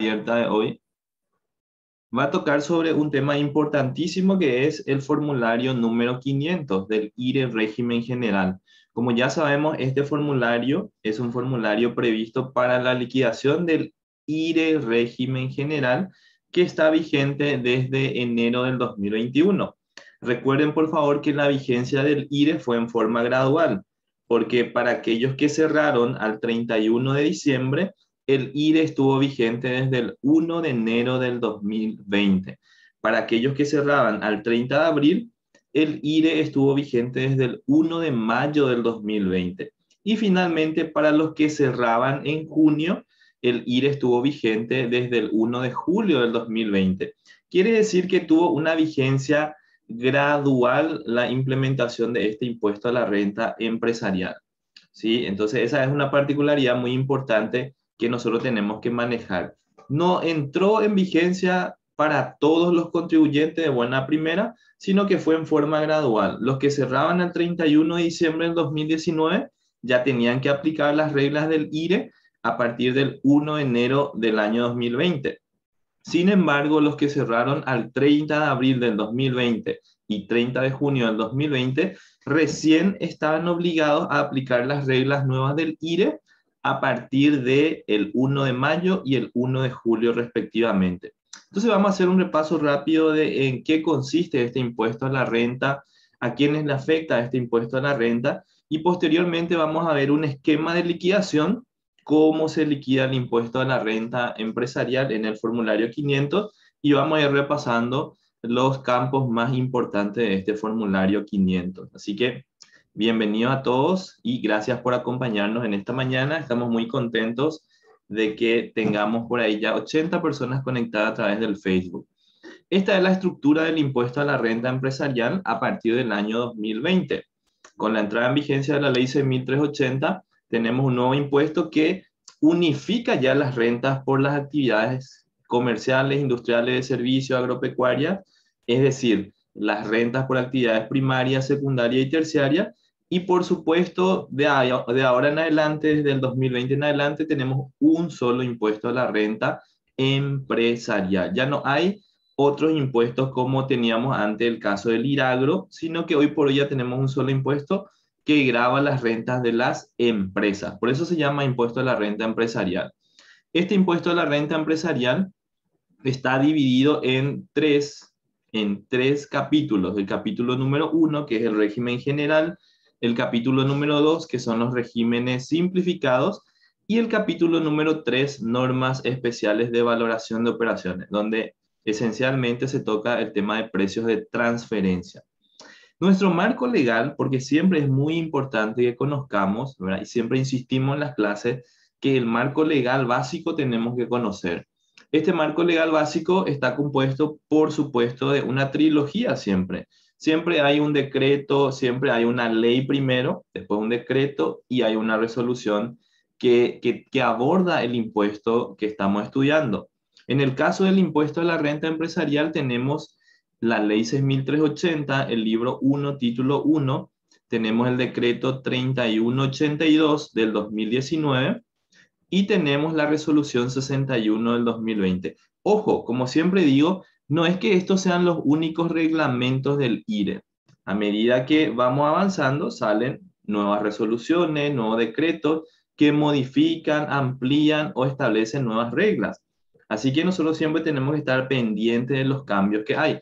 abierta de hoy va a tocar sobre un tema importantísimo que es el formulario número 500 del IRE régimen general. Como ya sabemos, este formulario es un formulario previsto para la liquidación del IRE régimen general que está vigente desde enero del 2021. Recuerden, por favor, que la vigencia del IRE fue en forma gradual, porque para aquellos que cerraron al 31 de diciembre, el IRE estuvo vigente desde el 1 de enero del 2020. Para aquellos que cerraban al 30 de abril, el IRE estuvo vigente desde el 1 de mayo del 2020. Y finalmente, para los que cerraban en junio, el IRE estuvo vigente desde el 1 de julio del 2020. Quiere decir que tuvo una vigencia gradual la implementación de este impuesto a la renta empresarial. ¿Sí? Entonces, esa es una particularidad muy importante que nosotros tenemos que manejar. No entró en vigencia para todos los contribuyentes de buena primera, sino que fue en forma gradual. Los que cerraban el 31 de diciembre del 2019 ya tenían que aplicar las reglas del IRE a partir del 1 de enero del año 2020. Sin embargo, los que cerraron al 30 de abril del 2020 y 30 de junio del 2020 recién estaban obligados a aplicar las reglas nuevas del IRE a partir del 1 de mayo y el 1 de julio respectivamente. Entonces vamos a hacer un repaso rápido de en qué consiste este impuesto a la renta, a quiénes le afecta este impuesto a la renta y posteriormente vamos a ver un esquema de liquidación, cómo se liquida el impuesto a la renta empresarial en el formulario 500 y vamos a ir repasando los campos más importantes de este formulario 500. Así que bienvenidos a todos y gracias por acompañarnos en esta mañana. Estamos muy contentos de que tengamos por ahí ya 80 personas conectadas a través del Facebook. Esta es la estructura del impuesto a la renta empresarial a partir del año 2020. Con la entrada en vigencia de la ley 6.380, tenemos un nuevo impuesto que unifica ya las rentas por las actividades comerciales, industriales, de servicio, agropecuarias, es decir, las rentas por actividades primarias, secundarias y terciarias. Y por supuesto, de ahora en adelante, desde el 2020 en adelante, tenemos un solo impuesto a la renta empresarial. Ya no hay otros impuestos como teníamos antes el caso del IRAGRO, sino que hoy por hoy ya tenemos un solo impuesto que grava las rentas de las empresas. Por eso se llama impuesto a la renta empresarial. Este impuesto a la renta empresarial está dividido en tres capítulos. El capítulo número 1, que es el régimen general, el capítulo número 2, que son los regímenes simplificados, y el capítulo número 3, normas especiales de valoración de operaciones, donde esencialmente se toca el tema de precios de transferencia. Nuestro marco legal, porque siempre es muy importante que conozcamos, ¿verdad? Y siempre insistimos en las clases que el marco legal básico tenemos que conocer. Este marco legal básico está compuesto, por supuesto, de una trilogía siempre. Siempre hay un decreto, siempre hay una ley primero, después un decreto y hay una resolución que aborda el impuesto que estamos estudiando. En el caso del impuesto a la renta empresarial tenemos la ley 6.380, el libro 1, título 1, tenemos el decreto 3182 del 2019 y tenemos la resolución 61 del 2020. Ojo, como siempre digo, no es que estos sean los únicos reglamentos del IRE. A medida que vamos avanzando, salen nuevas resoluciones, nuevos decretos que modifican, amplían o establecen nuevas reglas. Así que nosotros siempre tenemos que estar pendientes de los cambios que hay.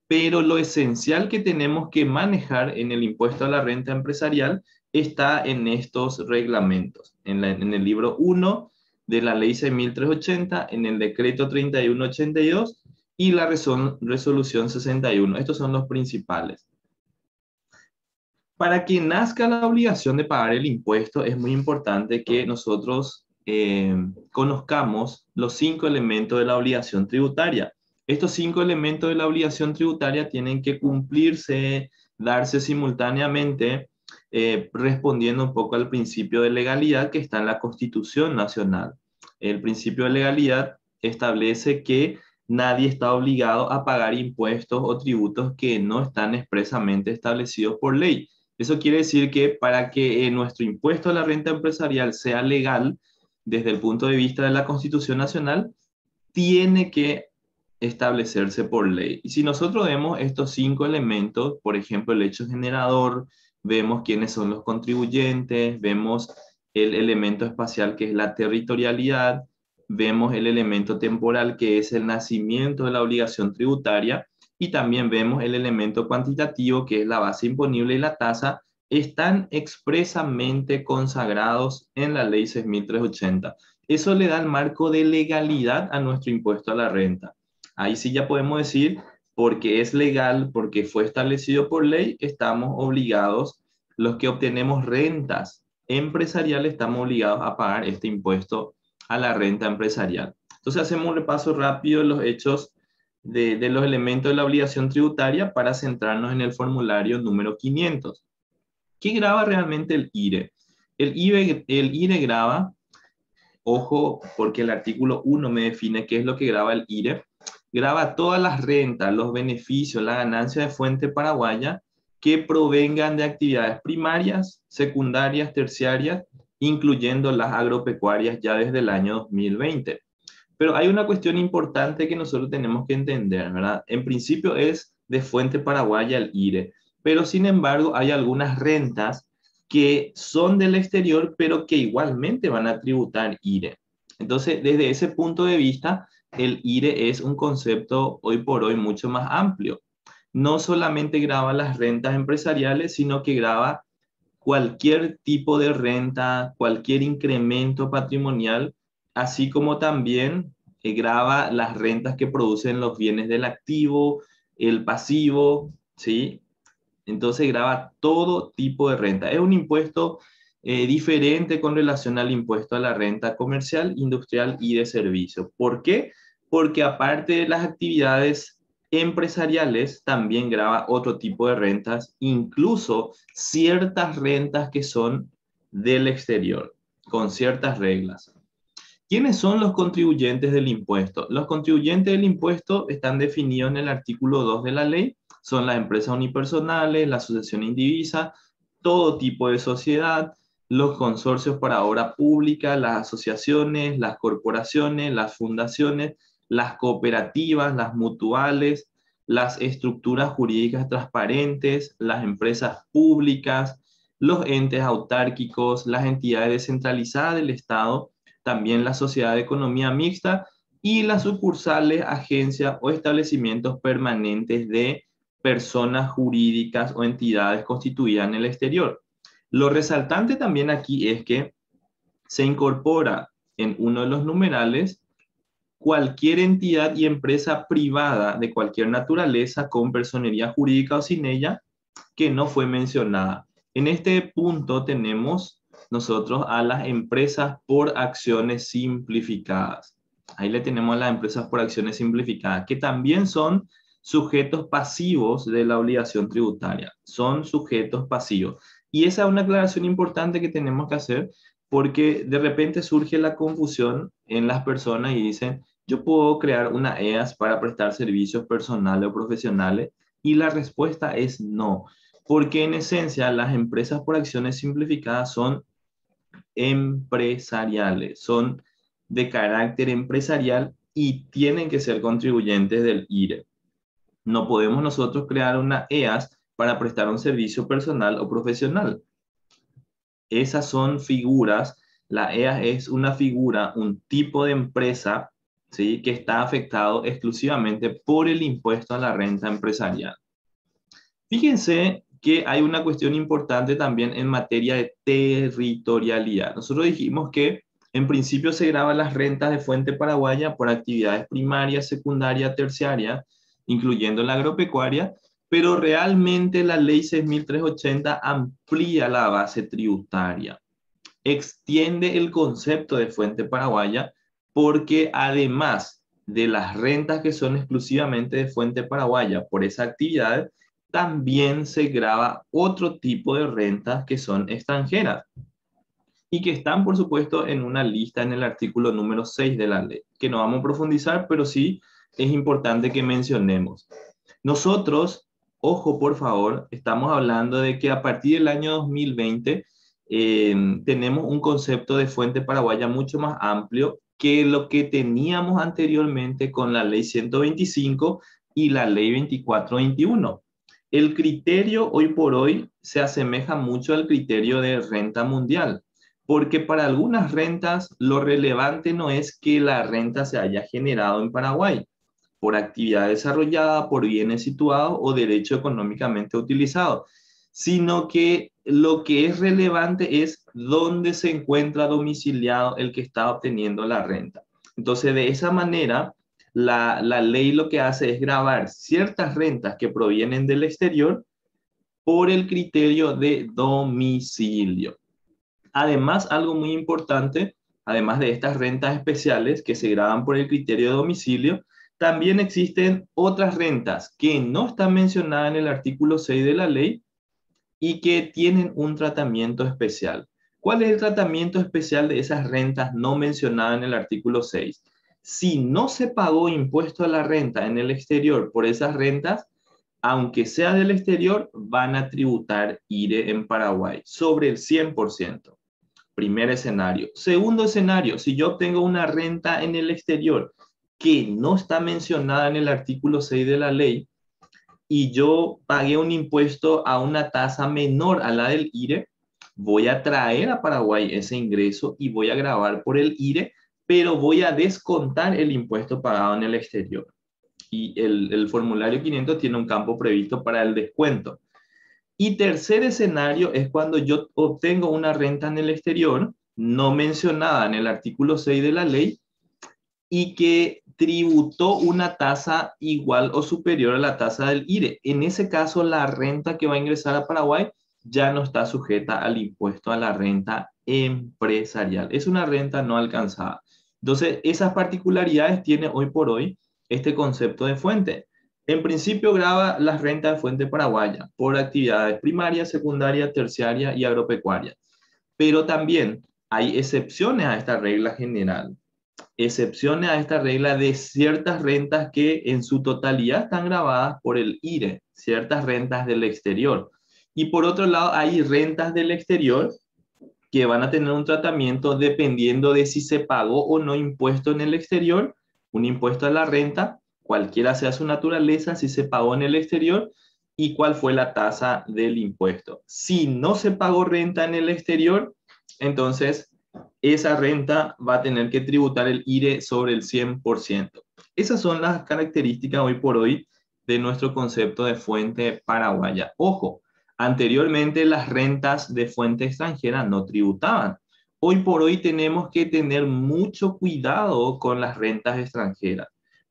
Pero lo esencial que tenemos que manejar en el impuesto a la renta empresarial está en estos reglamentos, en el libro 1 de la ley 6.380, en el decreto 3182 y la resolución 61. Estos son los principales. Para que nazca la obligación de pagar el impuesto, es muy importante que nosotros conozcamos los 5 elementos de la obligación tributaria. Estos 5 elementos de la obligación tributaria tienen que cumplirse, darse simultáneamente, respondiendo un poco al principio de legalidad que está en la Constitución Nacional. El principio de legalidad establece que nadie está obligado a pagar impuestos o tributos que no están expresamente establecidos por ley. Eso quiere decir que para que nuestro impuesto a la renta empresarial sea legal desde el punto de vista de la Constitución Nacional, tiene que establecerse por ley. Y si nosotros vemos estos 5 elementos, por ejemplo, el hecho generador, vemos quiénes son los contribuyentes, vemos el elemento espacial que es la territorialidad, vemos el elemento temporal que es el nacimiento de la obligación tributaria y también vemos el elemento cuantitativo que es la base imponible y la tasa, están expresamente consagrados en la ley 6.380. Eso le da el marco de legalidad a nuestro impuesto a la renta. Ahí sí ya podemos decir, porque es legal, porque fue establecido por ley, estamos obligados, los que obtenemos rentas empresariales, estamos obligados a pagar este impuesto a la renta empresarial. Entonces hacemos un repaso rápido de los hechos de los elementos de la obligación tributaria para centrarnos en el formulario número 500. ¿Qué grava realmente el IRE? El IRE grava, ojo, porque el artículo 1 me define qué es lo que grava el IRE, grava todas las rentas, los beneficios, la ganancia de fuente paraguaya que provengan de actividades primarias, secundarias, terciarias, incluyendo las agropecuarias ya desde el año 2020. Pero hay una cuestión importante que nosotros tenemos que entender, ¿verdad? En principio es de fuente paraguaya el IRE, pero sin embargo hay algunas rentas que son del exterior, pero que igualmente van a tributar IRE. Entonces, desde ese punto de vista, el IRE es un concepto hoy por hoy mucho más amplio. No solamente grava las rentas empresariales, sino que grava cualquier tipo de renta, cualquier incremento patrimonial, así como también grava las rentas que producen los bienes del activo, el pasivo, ¿sí? Entonces grava todo tipo de renta. Es un impuesto diferente con relación al impuesto a la renta comercial, industrial y de servicio. ¿Por qué? Porque aparte de las actividades empresariales, también grava otro tipo de rentas, incluso ciertas rentas que son del exterior, con ciertas reglas. ¿Quiénes son los contribuyentes del impuesto? Los contribuyentes del impuesto están definidos en el artículo 2 de la ley. Son las empresas unipersonales, la asociación indivisa, todo tipo de sociedad, los consorcios para obra pública, las asociaciones, las corporaciones, las fundaciones, las cooperativas, las mutuales, las estructuras jurídicas transparentes, las empresas públicas, los entes autárquicos, las entidades descentralizadas del Estado, también la sociedad de economía mixta y las sucursales, agencias o establecimientos permanentes de personas jurídicas o entidades constituidas en el exterior. Lo resaltante también aquí es que se incorpora en uno de los numerales cualquier entidad y empresa privada de cualquier naturaleza con personería jurídica o sin ella que no fue mencionada. En este punto tenemos nosotros a las empresas por acciones simplificadas. Ahí le tenemos a las empresas por acciones simplificadas, que también son sujetos pasivos de la obligación tributaria. Son sujetos pasivos. Y esa es una aclaración importante que tenemos que hacer porque de repente surge la confusión en las personas y dicen, yo puedo crear una EAS para prestar servicios personales o profesionales y la respuesta es no, porque en esencia las empresas por acciones simplificadas son empresariales, son de carácter empresarial y tienen que ser contribuyentes del IRE. No podemos nosotros crear una EAS para prestar un servicio personal o profesional. Esas son figuras, la EAS es una figura, un tipo de empresa, ¿sí?, que está afectado exclusivamente por el impuesto a la renta empresarial. Fíjense que hay una cuestión importante también en materia de territorialidad. Nosotros dijimos que en principio se graban las rentas de fuente paraguaya por actividades primarias, secundarias, terciarias, incluyendo la agropecuaria, pero realmente la ley 6.380 amplía la base tributaria, extiende el concepto de fuente paraguaya porque además de las rentas que son exclusivamente de fuente paraguaya por esa actividad, también se grava otro tipo de rentas que son extranjeras y que están, por supuesto, en una lista en el artículo número 6 de la ley, que no vamos a profundizar, pero sí es importante que mencionemos. Nosotros, ojo por favor, estamos hablando de que a partir del año 2020 tenemos un concepto de fuente paraguaya mucho más amplio que lo que teníamos anteriormente con la ley 125 y la ley 2421. El criterio hoy por hoy se asemeja mucho al criterio de renta mundial, porque para algunas rentas lo relevante no es que la renta se haya generado en Paraguay por actividad desarrollada, por bienes situados o derecho económicamente utilizado, sino que lo que es relevante es dónde se encuentra domiciliado el que está obteniendo la renta. Entonces, de esa manera, la ley lo que hace es gravar ciertas rentas que provienen del exterior por el criterio de domicilio. Además, algo muy importante, además de estas rentas especiales que se graban por el criterio de domicilio, también existen otras rentas que no están mencionadas en el artículo 6 de la ley y que tienen un tratamiento especial. ¿Cuál es el tratamiento especial de esas rentas no mencionadas en el artículo 6? Si no se pagó impuesto a la renta en el exterior por esas rentas, aunque sea del exterior, van a tributar IRE en Paraguay sobre el 100%. Primer escenario. Segundo escenario, si yo obtengo una renta en el exterior que no está mencionada en el artículo 6 de la ley y yo pagué un impuesto a una tasa menor a la del IRE, voy a traer a Paraguay ese ingreso y voy a grabar por el IRE, pero voy a descontar el impuesto pagado en el exterior. Y el formulario 500 tiene un campo previsto para el descuento. Y tercer escenario es cuando yo obtengo una renta en el exterior, no mencionada en el artículo 6 de la ley, y que tributó una tasa igual o superior a la tasa del IRE. En ese caso, la renta que va a ingresar a Paraguay ya no está sujeta al impuesto a la renta empresarial. Es una renta no alcanzada. Entonces, esas particularidades tiene hoy por hoy este concepto de fuente. En principio grava las rentas de fuente paraguaya por actividades primarias, secundarias, terciarias y agropecuarias. Pero también hay excepciones a esta regla general. Excepciones a esta regla de ciertas rentas que en su totalidad están gravadas por el IRE, ciertas rentas del exterior. Y por otro lado, hay rentas del exterior que van a tener un tratamiento dependiendo de si se pagó o no impuesto en el exterior, un impuesto a la renta, cualquiera sea su naturaleza, si se pagó en el exterior y cuál fue la tasa del impuesto. Si no se pagó renta en el exterior, entonces esa renta va a tener que tributar el IRE sobre el 100%. Esas son las características hoy por hoy de nuestro concepto de fuente paraguaya. Ojo, anteriormente las rentas de fuente extranjera no tributaban. Hoy por hoy tenemos que tener mucho cuidado con las rentas extranjeras.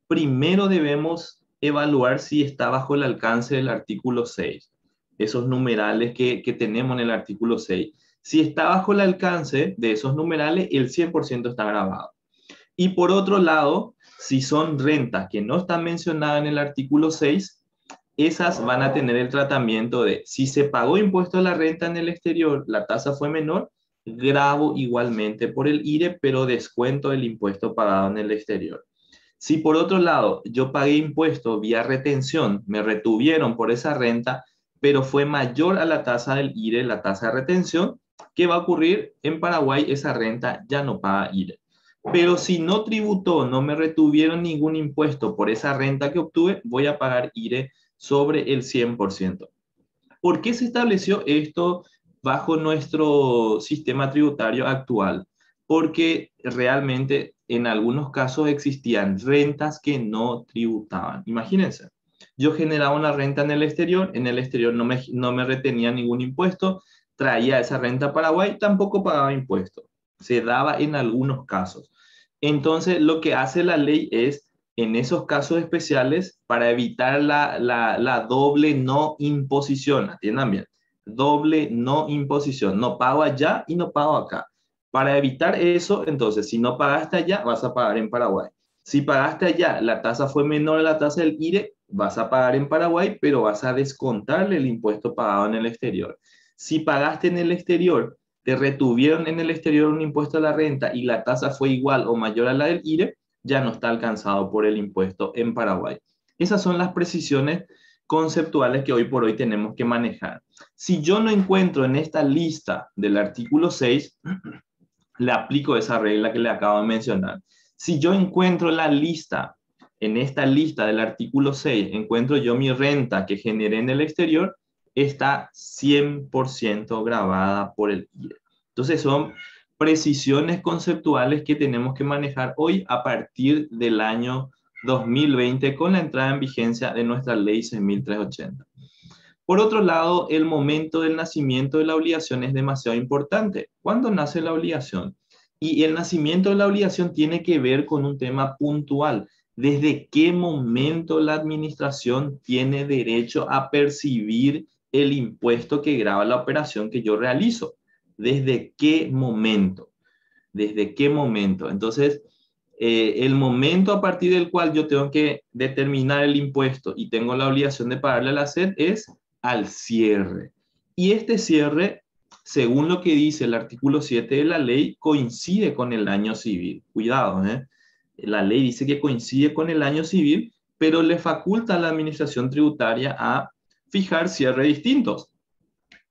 Primero debemos evaluar si está bajo el alcance del artículo 6, esos numerales que tenemos en el artículo 6. Si está bajo el alcance de esos numerales, el 100% está grabado. Y por otro lado, si son rentas que no están mencionadas en el artículo 6, esas van a tener el tratamiento de, si se pagó impuesto a la renta en el exterior, la tasa fue menor, grabo igualmente por el IRE, pero descuento el impuesto pagado en el exterior. Si por otro lado yo pagué impuesto vía retención, me retuvieron por esa renta, pero fue mayor a la tasa del IRE, la tasa de retención, ¿qué va a ocurrir? En Paraguay esa renta ya no paga IRE. Pero si no tributó, no me retuvieron ningún impuesto por esa renta que obtuve, voy a pagar IRE sobre el 100%. ¿Por qué se estableció esto bajo nuestro sistema tributario actual? Porque realmente en algunos casos existían rentas que no tributaban. Imagínense, yo generaba una renta en el exterior no me retenía ningún impuesto, traía esa renta a Paraguay, tampoco pagaba impuestos. Se daba en algunos casos. Entonces, lo que hace la ley es, en esos casos especiales, para evitar la doble no imposición, atiendan bien, doble no imposición, no pago allá y no pago acá. Para evitar eso, entonces, si no pagaste allá, vas a pagar en Paraguay. Si pagaste allá, la tasa fue menor a la tasa del IRE, vas a pagar en Paraguay, pero vas a descontarle el impuesto pagado en el exterior. Si pagaste en el exterior, te retuvieron en el exterior un impuesto a la renta y la tasa fue igual o mayor a la del IRE, ya no está alcanzado por el impuesto en Paraguay. Esas son las precisiones conceptuales que hoy por hoy tenemos que manejar. Si yo no encuentro en esta lista del artículo 6, le aplico esa regla que le acabo de mencionar. Si yo encuentro la lista, en esta lista del artículo 6, encuentro yo mi renta que generé en el exterior, está 100% grabada por el IRE. Entonces son precisiones conceptuales que tenemos que manejar hoy a partir del año 2020 con la entrada en vigencia de nuestra ley 6.380. Por otro lado, el momento del nacimiento de la obligación es demasiado importante. ¿Cuándo nace la obligación? Y el nacimiento de la obligación tiene que ver con un tema puntual. ¿Desde qué momento la administración tiene derecho a percibir el impuesto que grava la operación que yo realizo? ¿Desde qué momento? ¿Desde qué momento? Entonces, el momento a partir del cual yo tengo que determinar el impuesto y tengo la obligación de pagarle a la SED es al cierre. Y este cierre, según lo que dice el artículo 7 de la ley, coincide con el año civil. Cuidado, ¿eh? La ley dice que coincide con el año civil, pero le faculta a la administración tributaria a fijar cierres distintos,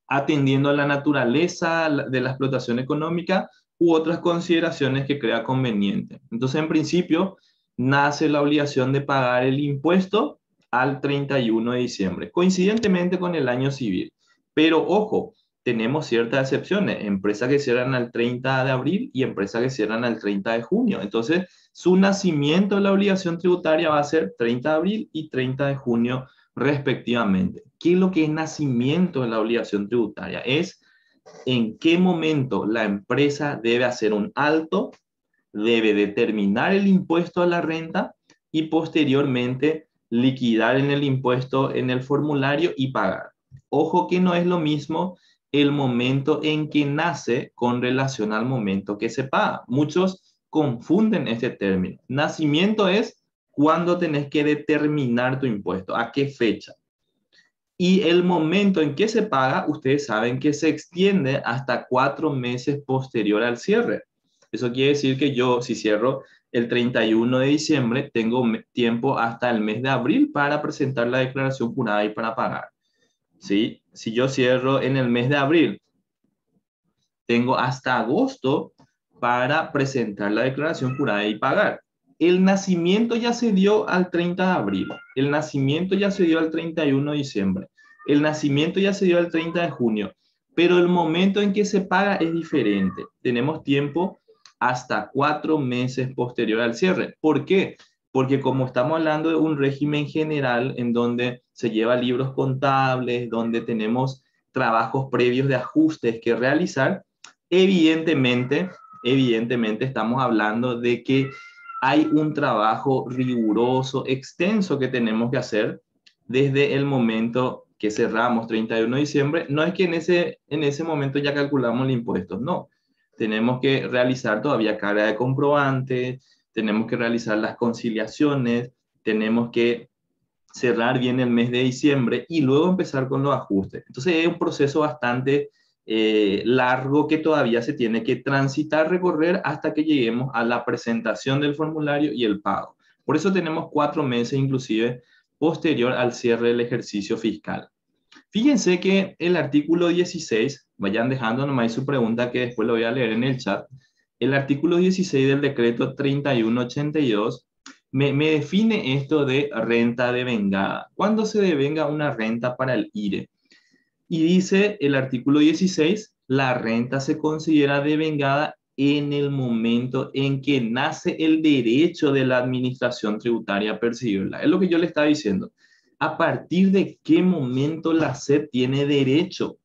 atendiendo a la naturaleza de la explotación económica u otras consideraciones que crea conveniente. Entonces, en principio, nace la obligación de pagar el impuesto al 31 de diciembre, coincidentemente con el año civil. Pero ojo, tenemos ciertas excepciones, empresas que cierran al 30 de abril y empresas que cierran al 30 de junio. Entonces, su nacimiento de la obligación tributaria va a ser 30 de abril y 30 de junio respectivamente. ¿Qué es lo que es nacimiento de la obligación tributaria? Es en qué momento la empresa debe hacer un alto, debe determinar el impuesto a la renta y posteriormente liquidar en el impuesto en el formulario y pagar. Ojo que no es lo mismo el momento en que nace con relación al momento que se paga. Muchos confunden este término. Nacimiento es cuando tenés que determinar tu impuesto, a qué fecha. Y el momento en que se paga, ustedes saben que se extiende hasta 4 meses posterior al cierre. Eso quiere decir que yo, si cierro el 31 de diciembre, tengo tiempo hasta el mes de abril para presentar la declaración jurada y para pagar. ¿Sí? Si yo cierro en el mes de abril, tengo hasta agosto para presentar la declaración jurada y pagar. El nacimiento ya se dio al 30 de abril, el nacimiento ya se dio al 31 de diciembre, el nacimiento ya se dio al 30 de junio, pero el momento en que se paga es diferente. Tenemos tiempo hasta 4 meses posterior al cierre. ¿Por qué? Porque como estamos hablando de un régimen general en donde se lleva libros contables, donde tenemos trabajos previos de ajustes que realizar, evidentemente estamos hablando de que hay un trabajo riguroso, extenso que tenemos que hacer desde el momento que cerramos 31 de diciembre. No es que en ese momento ya calculamos el impuesto, no. Tenemos que realizar todavía carga de comprobante, tenemos que realizar las conciliaciones, tenemos que cerrar bien el mes de diciembre y luego empezar con los ajustes. Entonces es un proceso bastante largo que todavía se tiene que transitar, recorrer hasta que lleguemos a la presentación del formulario y el pago. Por eso tenemos 4 meses inclusive posterior al cierre del ejercicio fiscal. Fíjense que el artículo 16, vayan dejando nomás su pregunta que después lo voy a leer en el chat, el artículo 16 del decreto 3182 me define esto de renta devengada. ¿Cuándo se devenga una renta para el IRE? Y dice el artículo 16, la renta se considera devengada en el momento en que nace el derecho de la administración tributaria a percibirla. Es lo que yo le estaba diciendo. ¿A partir de qué momento la SED tiene derecho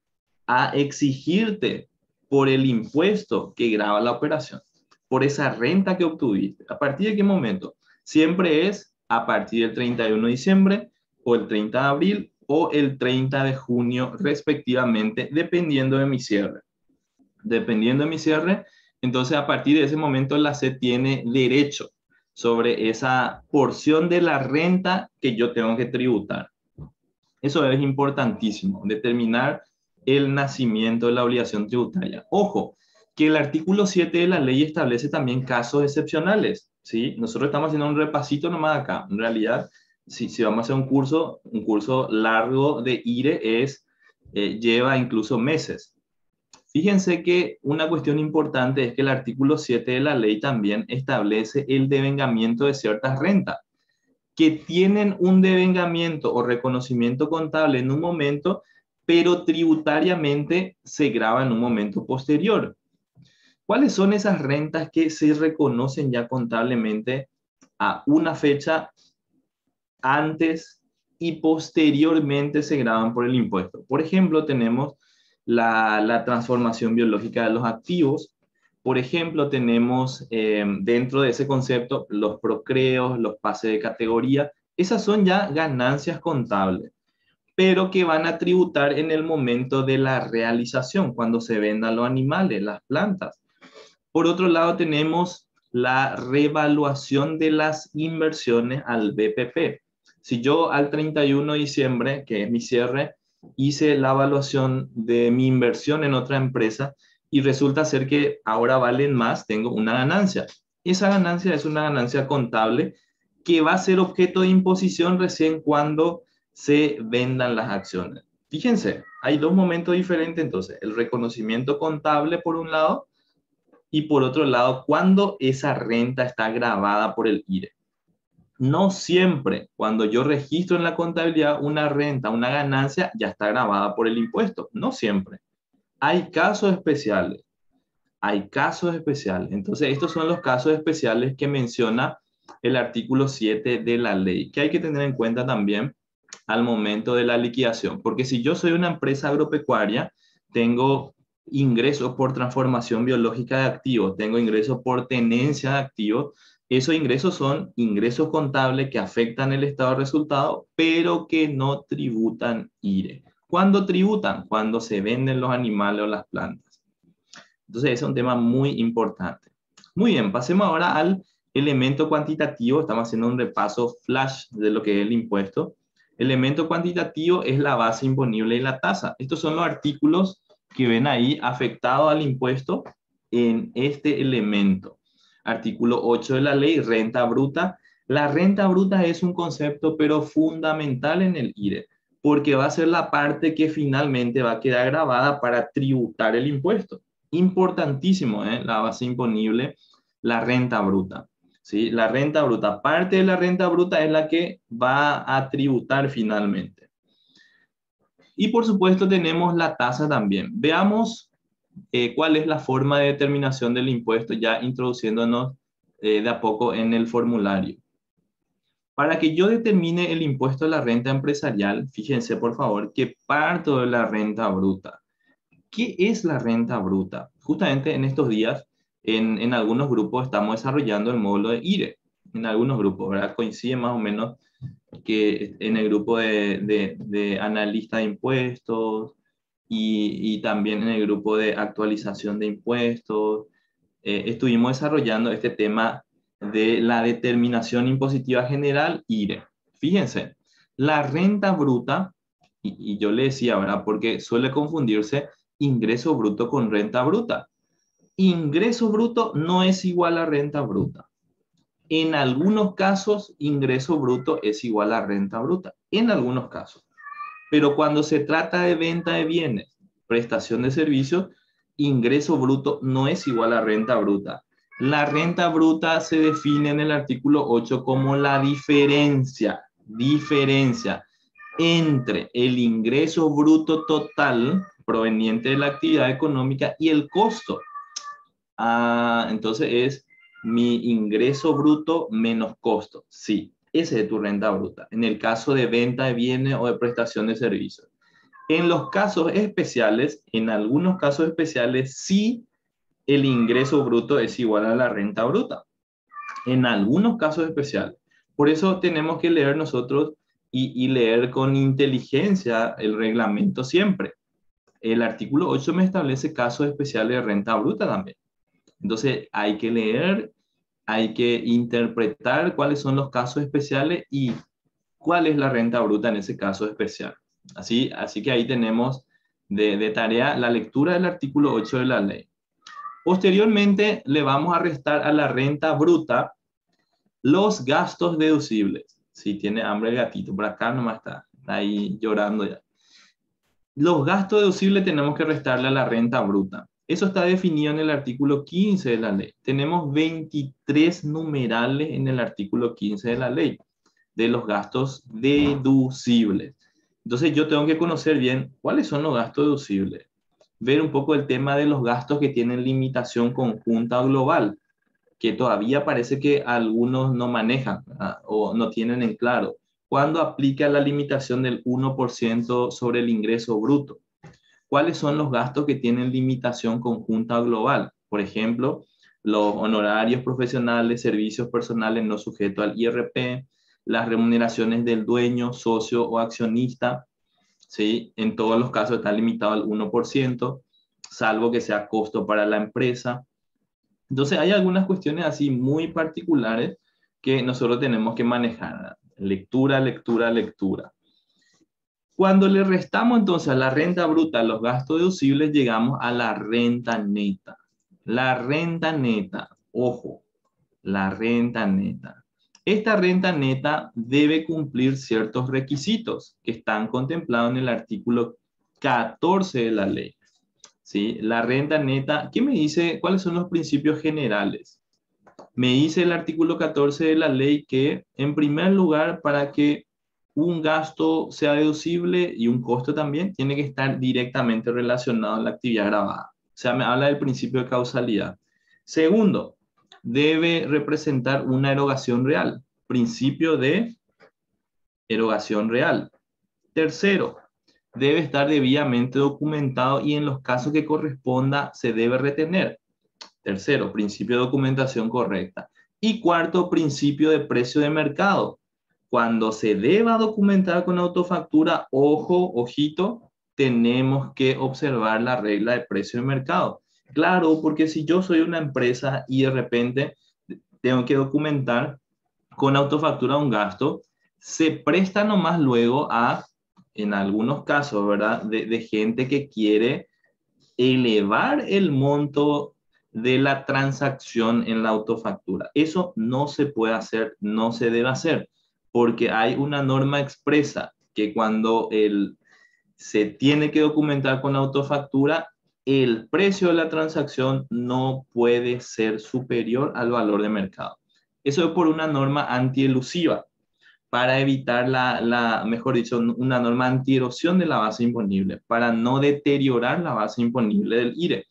a exigirte por el impuesto que grava la operación, por esa renta que obtuviste? ¿A partir de qué momento? Siempre es a partir del 31 de diciembre o el 30 de abril o el 30 de junio respectivamente, dependiendo de mi cierre. Dependiendo de mi cierre, entonces a partir de ese momento la SED tiene derecho sobre esa porción de la renta que yo tengo que tributar. Eso es importantísimo, determinar el nacimiento de la obligación tributaria. Ojo, que el artículo 7 de la ley establece también casos excepcionales, ¿sí? Nosotros estamos haciendo un repasito nomás acá. En realidad, si vamos a hacer un curso largo de IRE lleva incluso meses. Fíjense que una cuestión importante es que el artículo 7 de la ley también establece el devengamiento de ciertas rentas que tienen un devengamiento o reconocimiento contable en un momento, pero tributariamente se grava en un momento posterior. ¿Cuáles son esas rentas que se reconocen ya contablemente a una fecha antes y posteriormente se graban por el impuesto? Por ejemplo, tenemos la transformación biológica de los activos. Por ejemplo, tenemos dentro de ese concepto los procreos, los pases de categoría. Esas son ya ganancias contables, pero que van a tributar en el momento de la realización, cuando se vendan los animales, las plantas. Por otro lado, tenemos la revaluación de las inversiones al BPP. Si yo al 31 de diciembre, que es mi cierre, hice la evaluación de mi inversión en otra empresa y resulta ser que ahora valen más, tengo una ganancia. Esa ganancia es una ganancia contable que va a ser objeto de imposición recién cuando se vendan las acciones. Fíjense, hay dos momentos diferentes entonces, el reconocimiento contable por un lado y por otro lado, cuando esa renta está grabada por el IRE. No siempre, cuando yo registro en la contabilidad una renta, una ganancia, ya está grabada por el impuesto. No siempre. Hay casos especiales. Hay casos especiales. Entonces, estos son los casos especiales que menciona el artículo 7 de la ley, que hay que tener en cuenta también al momento de la liquidación. Porque si yo soy una empresa agropecuaria, tengo ingresos por transformación biológica de activos, tengo ingresos por tenencia de activos, esos ingresos son ingresos contables que afectan el estado de resultado, pero que no tributan IRE. ¿Cuándo tributan? Cuando se venden los animales o las plantas. Entonces, ese es un tema muy importante. Muy bien, pasemos ahora al elemento cuantitativo. Estamos haciendo un repaso flash de lo que es el impuesto. Elemento cuantitativo es la base imponible y la tasa. Estos son los artículos que ven ahí afectados al impuesto en este elemento. Artículo 8 de la ley, renta bruta. La renta bruta es un concepto pero fundamental en el IRE, porque va a ser la parte que finalmente va a quedar grabada para tributar el impuesto. Importantísimo, ¿eh? La base imponible, la renta bruta. ¿Sí? La renta bruta, parte de la renta bruta es la que va a tributar finalmente. Y por supuesto tenemos la tasa también. Veamos cuál es la forma de determinación del impuesto, ya introduciéndonos de a poco en el formulario. Para que yo determine el impuesto a la renta empresarial, fíjense por favor que parto de la renta bruta. ¿Qué es la renta bruta? Justamente en estos días, en algunos grupos estamos desarrollando el módulo de IRE. En algunos grupos, ¿verdad? Coincide más o menos que en el grupo de analista de impuestos y también en el grupo de actualización de impuestos, estuvimos desarrollando este tema de la determinación impositiva general, IRE. Fíjense, la renta bruta, y yo le decía, ¿verdad? Porque suele confundirse ingreso bruto con renta bruta. Ingreso bruto no es igual a renta bruta. En algunos casos, ingreso bruto es igual a renta bruta. En algunos casos. Pero cuando se trata de venta de bienes, prestación de servicios, ingreso bruto no es igual a renta bruta. La renta bruta se define en el artículo 8 como la diferencia entre el ingreso bruto total proveniente de la actividad económica y el costo. Entonces es mi ingreso bruto menos costo. Sí, ese es tu renta bruta. En el caso de venta de bienes o de prestación de servicios. En los casos especiales, en algunos casos especiales, sí el ingreso bruto es igual a la renta bruta. En algunos casos especiales. Por eso tenemos que leer nosotros y leer con inteligencia el reglamento siempre. El artículo 8 me establece casos especiales de renta bruta también. Entonces hay que leer, hay que interpretar cuáles son los casos especiales y cuál es la renta bruta en ese caso especial. Así que ahí tenemos de tarea la lectura del artículo 8 de la ley. Posteriormente le vamos a restar a la renta bruta los gastos deducibles. Si tiene hambre el gatito, por acá nomás está ahí llorando ya. Los gastos deducibles tenemos que restarle a la renta bruta. Eso está definido en el artículo 15 de la ley. Tenemos 23 numerales en el artículo 15 de la ley de los gastos deducibles. Entonces yo tengo que conocer bien cuáles son los gastos deducibles. Ver un poco el tema de los gastos que tienen limitación conjunta o global, que todavía parece que algunos no manejan o no tienen en claro. ¿Cuándo aplica la limitación del 1% sobre el ingreso bruto? ¿Cuáles son los gastos que tienen limitación conjunta o global? Por ejemplo, los honorarios profesionales, servicios personales no sujetos al IRP, las remuneraciones del dueño, socio o accionista, ¿sí? En todos los casos está limitado al 1%, salvo que sea costo para la empresa. Entonces hay algunas cuestiones así muy particulares que nosotros tenemos que manejar. Lectura, lectura, lectura. Cuando le restamos entonces a la renta bruta los gastos deducibles, llegamos a la renta neta. La renta neta, ojo, la renta neta. Esta renta neta debe cumplir ciertos requisitos que están contemplados en el artículo 14 de la ley. ¿Sí? La renta neta, ¿qué me dice? ¿Cuáles son los principios generales? Me dice el artículo 14 de la ley que, en primer lugar, para que un gasto sea deducible y un costo también, tiene que estar directamente relacionado a la actividad grabada. O sea, me habla del principio de causalidad. Segundo, debe representar una erogación real. Principio de erogación real. Tercero, debe estar debidamente documentado y en los casos que corresponda se debe retener. Tercero, principio de documentación correcta. Y cuarto, principio de precio de mercado. Cuando se deba documentar con autofactura, ojo, ojito, tenemos que observar la regla de precio de mercado. Claro, porque si yo soy una empresa y de repente tengo que documentar con autofactura un gasto, se presta nomás luego a, en algunos casos, ¿verdad? De gente que quiere elevar el monto de la transacción en la autofactura. Eso no se puede hacer, no se debe hacer, porque hay una norma expresa que cuando se tiene que documentar con autofactura, el precio de la transacción no puede ser superior al valor de mercado. Eso es por una norma antielusiva, para evitar mejor dicho, una norma antierosión de la base imponible, para no deteriorar la base imponible del IRE.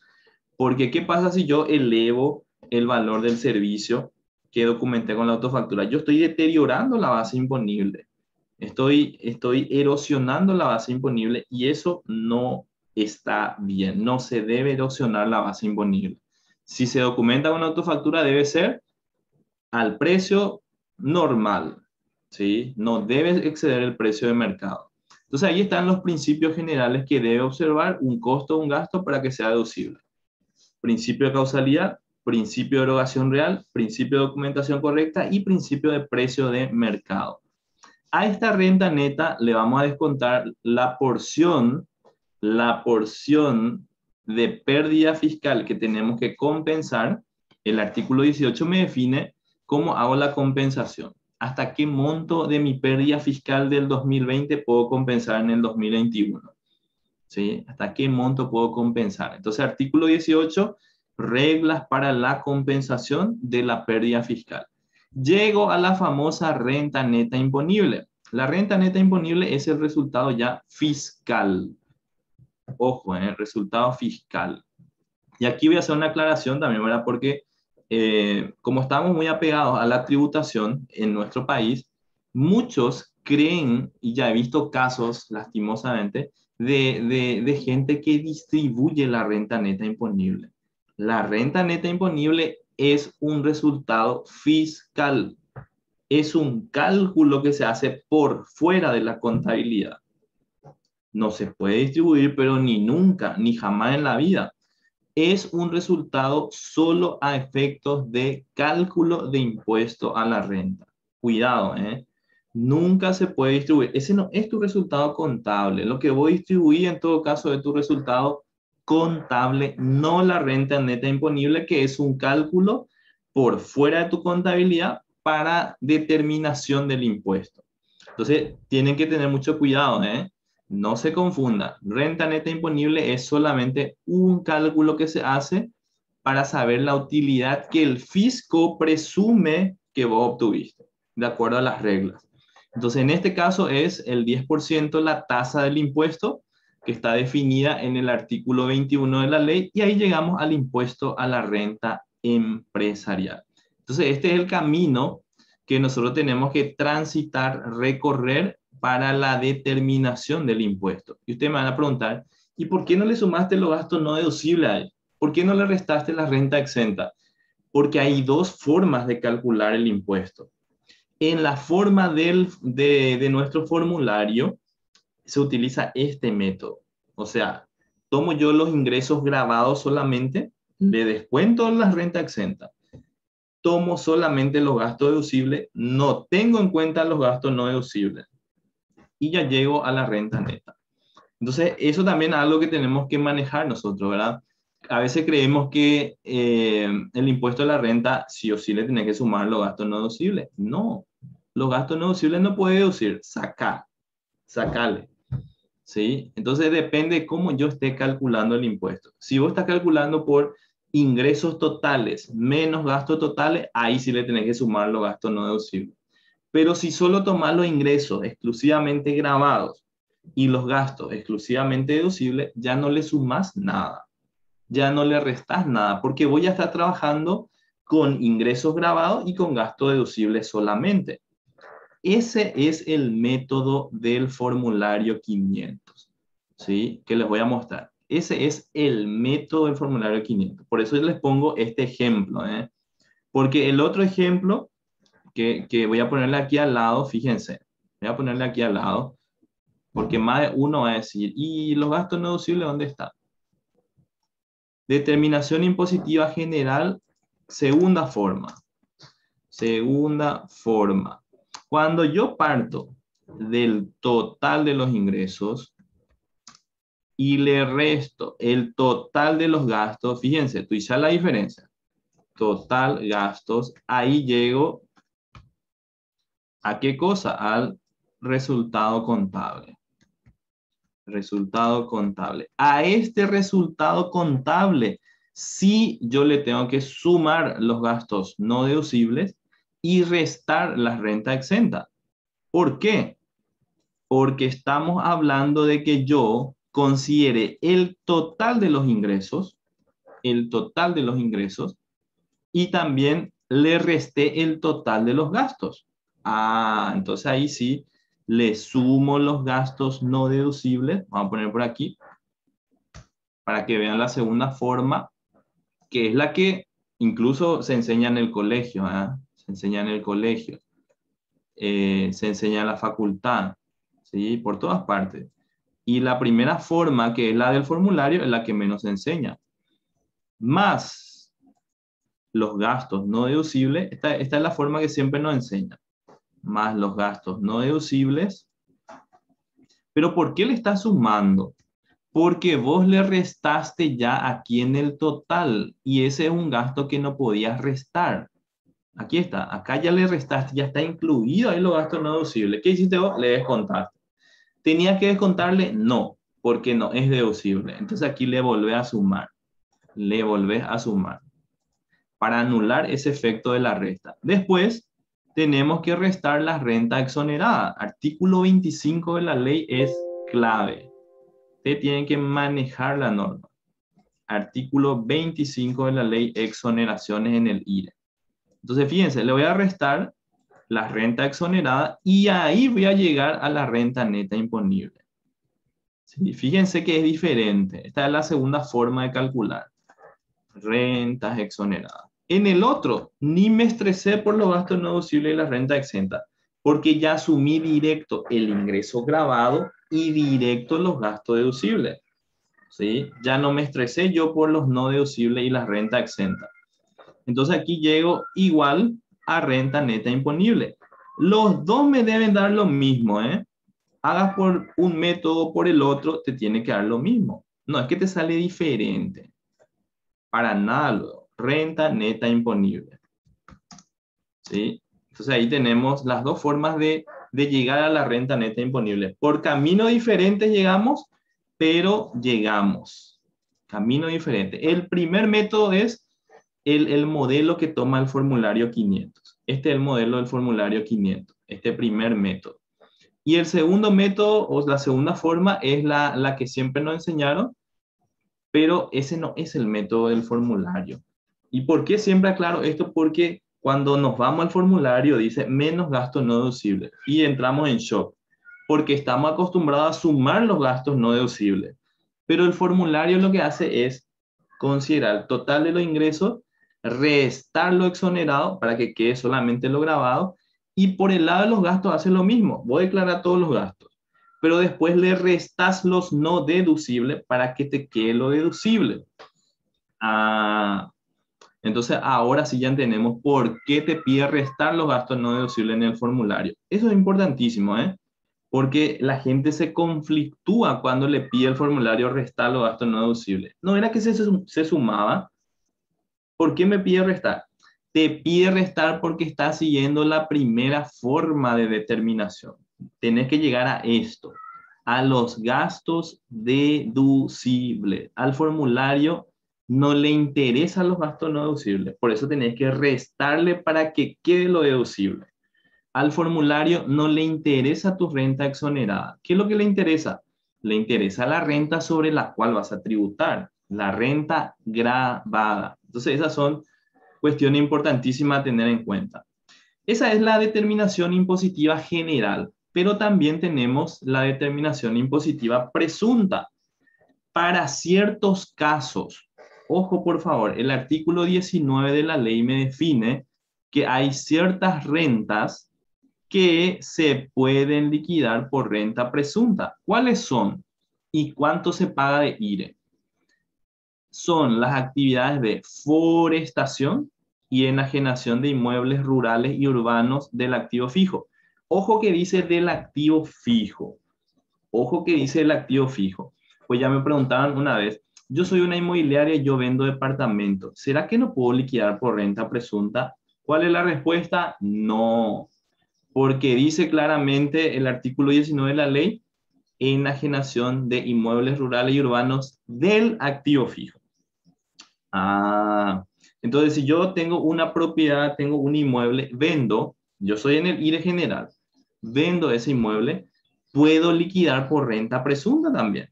Porque, ¿qué pasa si yo elevo el valor del servicio que documenté con la autofactura? Yo estoy deteriorando la base imponible, estoy erosionando la base imponible y eso no está bien, no se debe erosionar la base imponible. Si se documenta con autofactura debe ser al precio normal, ¿sí? No debe exceder el precio de mercado. Entonces ahí están los principios generales que debe observar un costo o un gasto para que sea deducible. Principio de causalidad, principio de erogación real, principio de documentación correcta y principio de precio de mercado. A esta renta neta le vamos a descontar la porción de pérdida fiscal que tenemos que compensar. El artículo 18 me define cómo hago la compensación. ¿Hasta qué monto de mi pérdida fiscal del 2020 puedo compensar en el 2021? ¿Sí? ¿Hasta qué monto puedo compensar? Entonces, artículo 18, reglas para la compensación de la pérdida fiscal. Llego a la famosa renta neta imponible. La renta neta imponible es el resultado ya fiscal. Ojo, el resultado fiscal. Y aquí voy a hacer una aclaración también, ¿verdad? Porque como estamos muy apegados a la tributación en nuestro país, muchos creen, y ya he visto casos, lastimosamente, de gente que distribuye la renta neta imponible. La renta neta imponible es un resultado fiscal, es un cálculo que se hace por fuera de la contabilidad. No se puede distribuir, pero ni nunca, ni jamás en la vida. Es un resultado solo a efectos de cálculo de impuesto a la renta. Cuidado, ¿eh? Nunca se puede distribuir. Ese no es tu resultado contable. Lo que voy a distribuir en todo caso es tu resultado contable, no la renta neta imponible, que es un cálculo por fuera de tu contabilidad para determinación del impuesto. Entonces, tienen que tener mucho cuidado, ¿eh? No se confunda. Renta neta imponible es solamente un cálculo que se hace para saber la utilidad que el fisco presume que vos obtuviste, de acuerdo a las reglas. Entonces, en este caso es el 10% la tasa del impuesto que está definida en el artículo 21 de la ley, y ahí llegamos al impuesto a la renta empresarial. Entonces, este es el camino que nosotros tenemos que transitar, recorrer para la determinación del impuesto. Y ustedes me van a preguntar, ¿y por qué no le sumaste los gastos no deducibles a él? ¿Por qué no le restaste la renta exenta? Porque hay dos formas de calcular el impuesto. En la forma de nuestro formulario se utiliza este método. O sea, tomo yo los ingresos grabados solamente, le descuento la renta exenta, tomo solamente los gastos deducibles, no tengo en cuenta los gastos no deducibles y ya llego a la renta neta. Entonces, eso también es algo que tenemos que manejar nosotros, ¿verdad? A veces creemos que el impuesto de la renta sí o sí le tiene que sumar los gastos no deducibles. No, los gastos no deducibles no puede deducir, sacale. ¿Sí? Entonces depende de cómo yo esté calculando el impuesto. Si vos estás calculando por ingresos totales menos gastos totales, ahí sí le tenés que sumar los gastos no deducibles. Pero si solo tomás los ingresos exclusivamente grabados y los gastos exclusivamente deducibles, ya no le sumás nada, ya no le restás nada, porque voy a estar trabajando con ingresos grabados y con gastos deducibles solamente. Ese es el método del formulario 500, ¿sí? Que les voy a mostrar. Ese es el método del formulario 500. Por eso les pongo este ejemplo, ¿eh? Porque el otro ejemplo que voy a ponerle aquí al lado, fíjense, voy a ponerle aquí al lado, porque más de uno va a decir, ¿y los gastos no deducibles dónde están? Determinación impositiva general, segunda forma. Segunda forma. Cuando yo parto del total de los ingresos y le resto el total de los gastos, fíjense, tú hice la diferencia. Total gastos, ahí llego ¿a qué cosa? Al resultado contable. Resultado contable. A este resultado contable, sí yo le tengo que sumar los gastos no deducibles y restar la renta exenta. ¿Por qué? Porque estamos hablando de que yo considere el total de los ingresos, y también le resté el total de los gastos. Ah, entonces ahí sí le sumo los gastos no deducibles. Vamos a poner por aquí para que vean la segunda forma, que es la que incluso se enseña en el colegio, ¿eh? Se enseña en el colegio, se enseña en la facultad, ¿sí? Por todas partes. Y la primera forma, que es la del formulario, es la que menos se enseña. Más los gastos no deducibles, esta es la forma que siempre nos enseña. Más los gastos no deducibles. ¿Pero por qué le estás sumando? Porque vos le restaste ya aquí en el total y ese es un gasto que no podías restar. Aquí está, acá ya le restaste, ya está incluido ahí los gastos no deducibles. ¿Qué hiciste vos? Le descontaste. ¿Tenía que descontarle? No, porque no es deducible. Entonces aquí le volvés a sumar. Le volvés a sumar para anular ese efecto de la resta. Después tenemos que restar la renta exonerada. Artículo 25 de la ley es clave. Ustedes tienen que manejar la norma. Artículo 25 de la ley, exoneraciones en el IRE. Entonces, fíjense, le voy a restar la renta exonerada y ahí voy a llegar a la renta neta imponible. ¿Sí? Fíjense que es diferente. Esta es la segunda forma de calcular. Rentas exoneradas. En el otro, ni me estresé por los gastos no deducibles y la renta exenta, porque ya asumí directo el ingreso grabado y directo los gastos deducibles. ¿Sí? Ya no me estresé yo por los no deducibles y la renta exenta. Entonces aquí llego igual a renta neta imponible. Los dos me deben dar lo mismo, ¿eh? Hagas por un método o por el otro, te tiene que dar lo mismo. No es que te sale diferente. Para nada, luego. Renta neta imponible. ¿Sí? Entonces ahí tenemos las dos formas de de llegar a la renta neta imponible. Por camino diferente llegamos, pero llegamos. Camino diferente. El primer método es el modelo que toma el formulario 500. Este es el modelo del formulario 500, este primer método. Y el segundo método, o la segunda forma, es la que siempre nos enseñaron, pero ese no es el método del formulario. ¿Y por qué siempre aclaro esto? Porque cuando nos vamos al formulario dice menos gastos no deducibles y entramos en shock, porque estamos acostumbrados a sumar los gastos no deducibles. Pero el formulario lo que hace es considerar el total de los ingresos, restar lo exonerado para que quede solamente lo grabado, y por el lado de los gastos hace lo mismo. Voy a declarar todos los gastos, pero después le restas los no deducibles para que te quede lo deducible. Entonces ahora sí ya entendemos por qué te pide restar los gastos no deducibles en el formulario. Eso es importantísimo, ¿eh? Porque la gente se conflictúa cuando le pide el formulario restar los gastos no deducibles. No era que se sumaba. ¿Por qué me pide restar? Te pide restar porque está siguiendo la primera forma de determinación. Tenés que llegar a esto, a los gastos deducibles. Al formulario no le interesan los gastos no deducibles, por eso tenés que restarle para que quede lo deducible. Al formulario no le interesa tu renta exonerada. ¿Qué es lo que le interesa? Le interesa la renta sobre la cual vas a tributar, la renta grabada. Entonces, esas son cuestiones importantísimas a tener en cuenta. Esa es la determinación impositiva general, pero también tenemos la determinación impositiva presunta. Para ciertos casos, ojo por favor, el artículo 19 de la ley me define que hay ciertas rentas que se pueden liquidar por renta presunta. ¿Cuáles son? ¿Y cuánto se paga de IRE? Son las actividades de forestación y enajenación de inmuebles rurales y urbanos del activo fijo. Ojo que dice del activo fijo. Ojo que dice el activo fijo. Pues ya me preguntaban una vez, yo soy una inmobiliaria y yo vendo departamentos. ¿Será que no puedo liquidar por renta presunta? ¿Cuál es la respuesta? No, porque dice claramente el artículo 19 de la ley, enajenación de inmuebles rurales y urbanos del activo fijo. Entonces si yo tengo una propiedad, tengo un inmueble, vendo, yo soy en el IRE general, vendo ese inmueble, puedo liquidar por renta presunta también.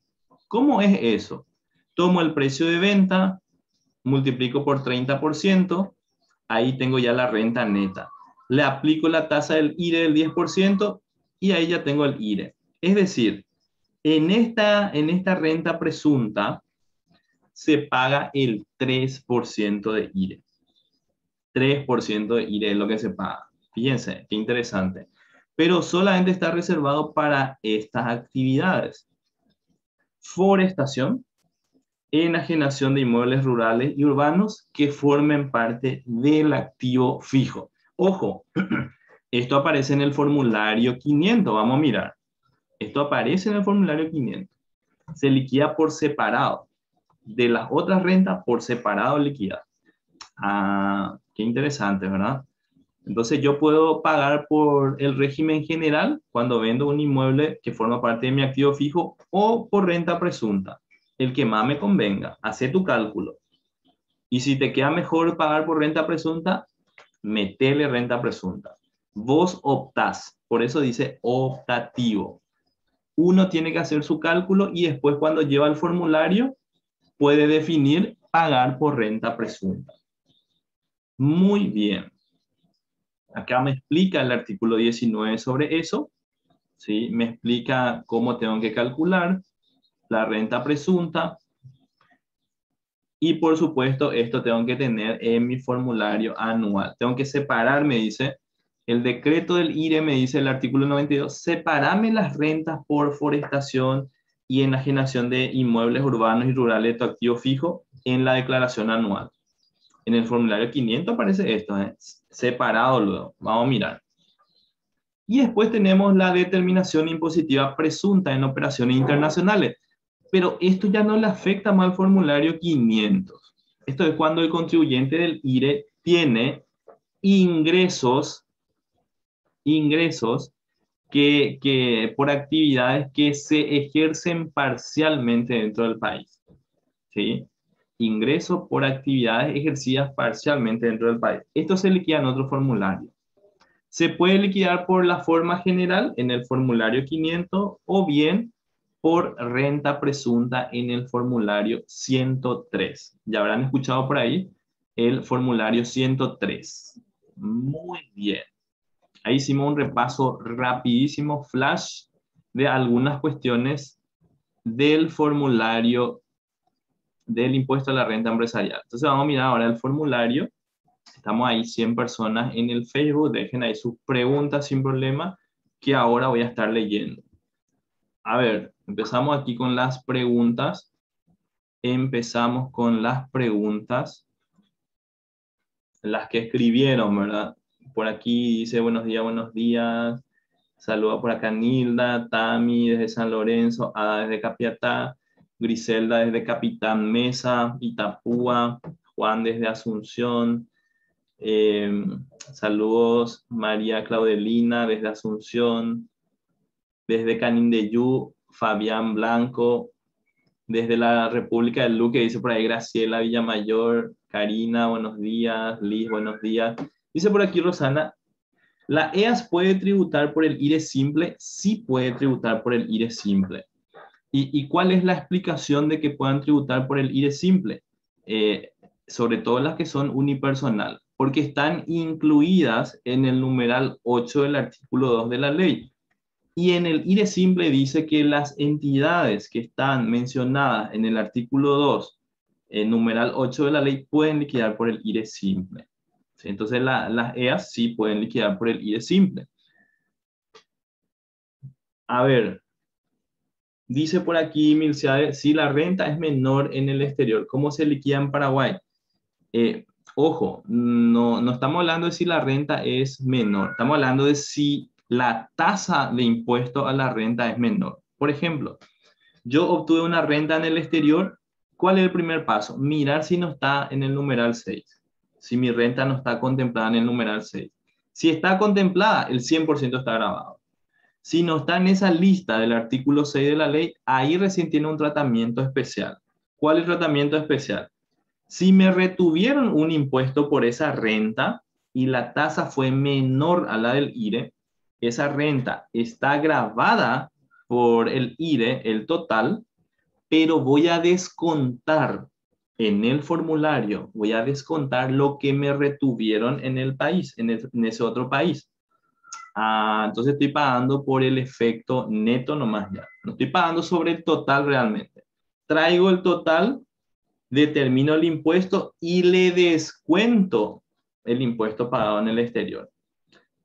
¿Cómo es eso? Tomo el precio de venta, multiplico por 30%, ahí tengo ya la renta neta. Le aplico la tasa del IRE del 10% y ahí ya tengo el IRE. Es decir, en esta renta presunta se paga el 3% de IRE. 3% de IRE es lo que se paga. Fíjense, qué interesante. Pero solamente está reservado para estas actividades: forestación, enajenación de inmuebles rurales y urbanos que formen parte del activo fijo. Ojo, esto aparece en el formulario 500. Vamos a mirar. Esto aparece en el formulario 500. Se liquida por separado. De las otras rentas, por separado liquida. Qué interesante, ¿verdad? Entonces yo puedo pagar por el régimen general cuando vendo un inmueble que forma parte de mi activo fijo o por renta presunta. El que más me convenga. Haz tu cálculo. Y si te queda mejor pagar por renta presunta, metele renta presunta. Vos optás. Por eso dice optativo. Uno tiene que hacer su cálculo y después cuando lleva el formulario puede definir pagar por renta presunta. Muy bien. Acá me explica el artículo 19 sobre eso, ¿sí? Me explica cómo tengo que calcular la renta presunta. Y por supuesto, esto tengo que tener en mi formulario anual. Tengo que separar, me dice, el decreto del IRE, me dice el artículo 92, separame las rentas por forestación y enajenación de inmuebles urbanos y rurales de tu activo fijo en la declaración anual. En el formulario 500 aparece esto, separado luego. Vamos a mirar. Y después tenemos la determinación impositiva presunta en operaciones internacionales. Pero esto ya no le afecta más al formulario 500. Esto es cuando el contribuyente del IRE tiene ingresos que por actividades que se ejercen parcialmente dentro del país. ¿Sí? Ingreso por actividades ejercidas parcialmente dentro del país. Esto se liquida en otro formulario. Se puede liquidar por la forma general en el formulario 500 o bien por renta presunta en el formulario 103. Ya habrán escuchado por ahí el formulario 103. Muy bien. Ahí hicimos un repaso rapidísimo, flash, de algunas cuestiones del formulario del impuesto a la renta empresarial. Entonces vamos a mirar ahora el formulario. Estamos ahí 100 personas en el Facebook. Dejen ahí sus preguntas sin problema, que ahora voy a estar leyendo. A ver, empezamos aquí con las preguntas. Empezamos con las preguntas. Las que escribieron, ¿verdad? Por aquí dice buenos días, buenos días. Saluda por acá Nilda, Tami desde San Lorenzo, Ada desde Capiatá, Griselda desde Capitán Mesa, Itapúa, Juan desde Asunción. Saludos María Claudelina desde Asunción, desde Canindeyú, Fabián Blanco, desde la República del Luque, dice por ahí Graciela Villamayor, Karina, buenos días, Liz, buenos días. Dice por aquí Rosana, ¿la EAS puede tributar por el IRE simple? Sí puede tributar por el IRE simple. ¿Y cuál es la explicación de que puedan tributar por el IRE simple? Sobre todo las que son unipersonal, porque están incluidas en el numeral 8 del artículo 2 de la ley. Y en el IRE simple dice que las entidades que están mencionadas en el artículo 2, el numeral 8 de la ley, pueden liquidar por el IRE simple. ¿Sí? Entonces las EAS sí pueden liquidar por el IRE simple. A ver, dice por aquí Milciade, si la renta es menor en el exterior, ¿cómo se liquida en Paraguay? Ojo, no estamos hablando de si la renta es menor, estamos hablando de si la tasa de impuesto a la renta es menor. Por ejemplo, yo obtuve una renta en el exterior. ¿Cuál es el primer paso? Mirar si no está en el numeral 6. Si mi renta no está contemplada en el numeral 6. Si está contemplada, el 100% está grabado. Si no está en esa lista del artículo 6 de la ley, ahí recién tiene un tratamiento especial. ¿Cuál es el tratamiento especial? Si me retuvieron un impuesto por esa renta y la tasa fue menor a la del IRE, esa renta está grabada por el IRE, el total, pero voy a descontar en el formulario, voy a descontar lo que me retuvieron en el país, en ese otro país. Entonces estoy pagando por el efecto neto nomás ya. No estoy pagando sobre el total realmente. Traigo el total, determino el impuesto y le descuento el impuesto pagado en el exterior.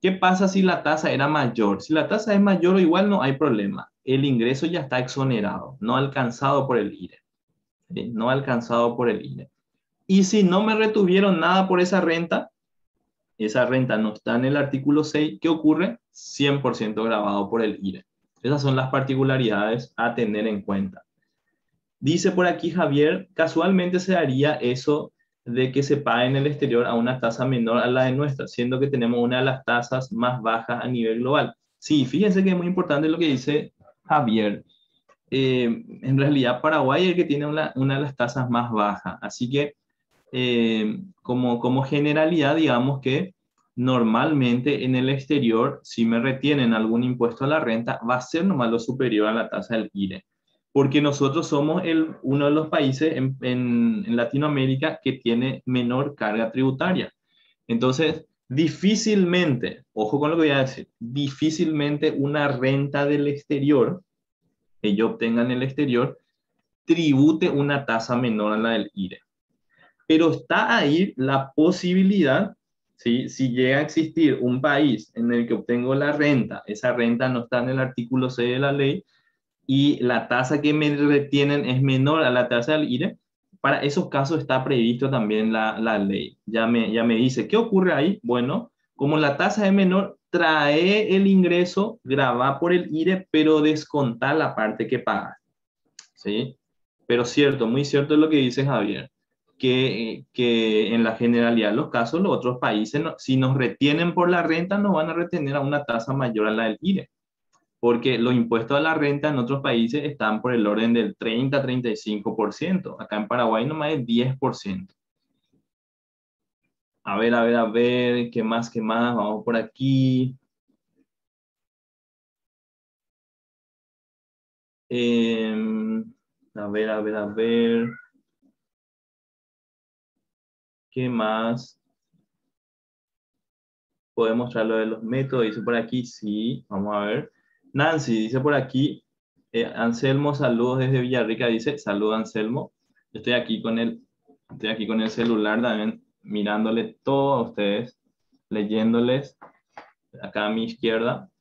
¿Qué pasa si la tasa era mayor? Si la tasa es mayor o igual no hay problema. El ingreso ya está exonerado, no alcanzado por el IRE. ¿Sí? No alcanzado por el IRE. Y si no me retuvieron nada por esa renta no está en el artículo 6, ¿qué ocurre? 100% grabado por el IRE. Esas son las particularidades a tener en cuenta. Dice por aquí Javier, casualmente se daría eso de que se pague en el exterior a una tasa menor a la de nuestra, siendo que tenemos una de las tasas más bajas a nivel global. Sí, fíjense que es muy importante lo que dice Javier. En realidad Paraguay es el que tiene una de las tasas más bajas, así que como generalidad, digamos que normalmente en el exterior, si me retienen algún impuesto a la renta, va a ser nomás lo superior a la tasa del IRE, porque nosotros somos uno de los países en Latinoamérica que tiene menor carga tributaria. Entonces, difícilmente, ojo con lo que voy a decir, difícilmente una renta del exterior que yo obtenga en el exterior tribute una tasa menor a la del IRE. Pero está ahí la posibilidad, ¿sí? Si llega a existir un país en el que obtengo la renta, esa renta no está en el artículo 6 de la ley y la tasa que me retienen es menor a la tasa del IRE, para esos casos está previsto también la ley. Ya me dice, ¿qué ocurre ahí? Bueno, como la tasa es menor, trae el ingreso, graba por el IRE, pero descontar la parte que paga. ¿Sí? Pero cierto, muy cierto es lo que dice Javier, que en la generalidad de los casos los otros países, si nos retienen por la renta, nos van a retener a una tasa mayor a la del IRE. porque los impuestos a la renta en otros países están por el orden del 30-35%. Acá en Paraguay nomás es 10%. A ver, a ver, a ver, ¿qué más, qué más? Vamos por aquí. A ver, a ver, a ver. ¿Qué más? ¿Puedo mostrar lo de los métodos? Dice por aquí, sí. Vamos a ver. Nancy dice por aquí. Anselmo, saludos desde Villarrica. Dice, saludos Anselmo. Yo estoy aquí con el celular también, mirándole todo a ustedes, leyéndoles acá a mi izquierda.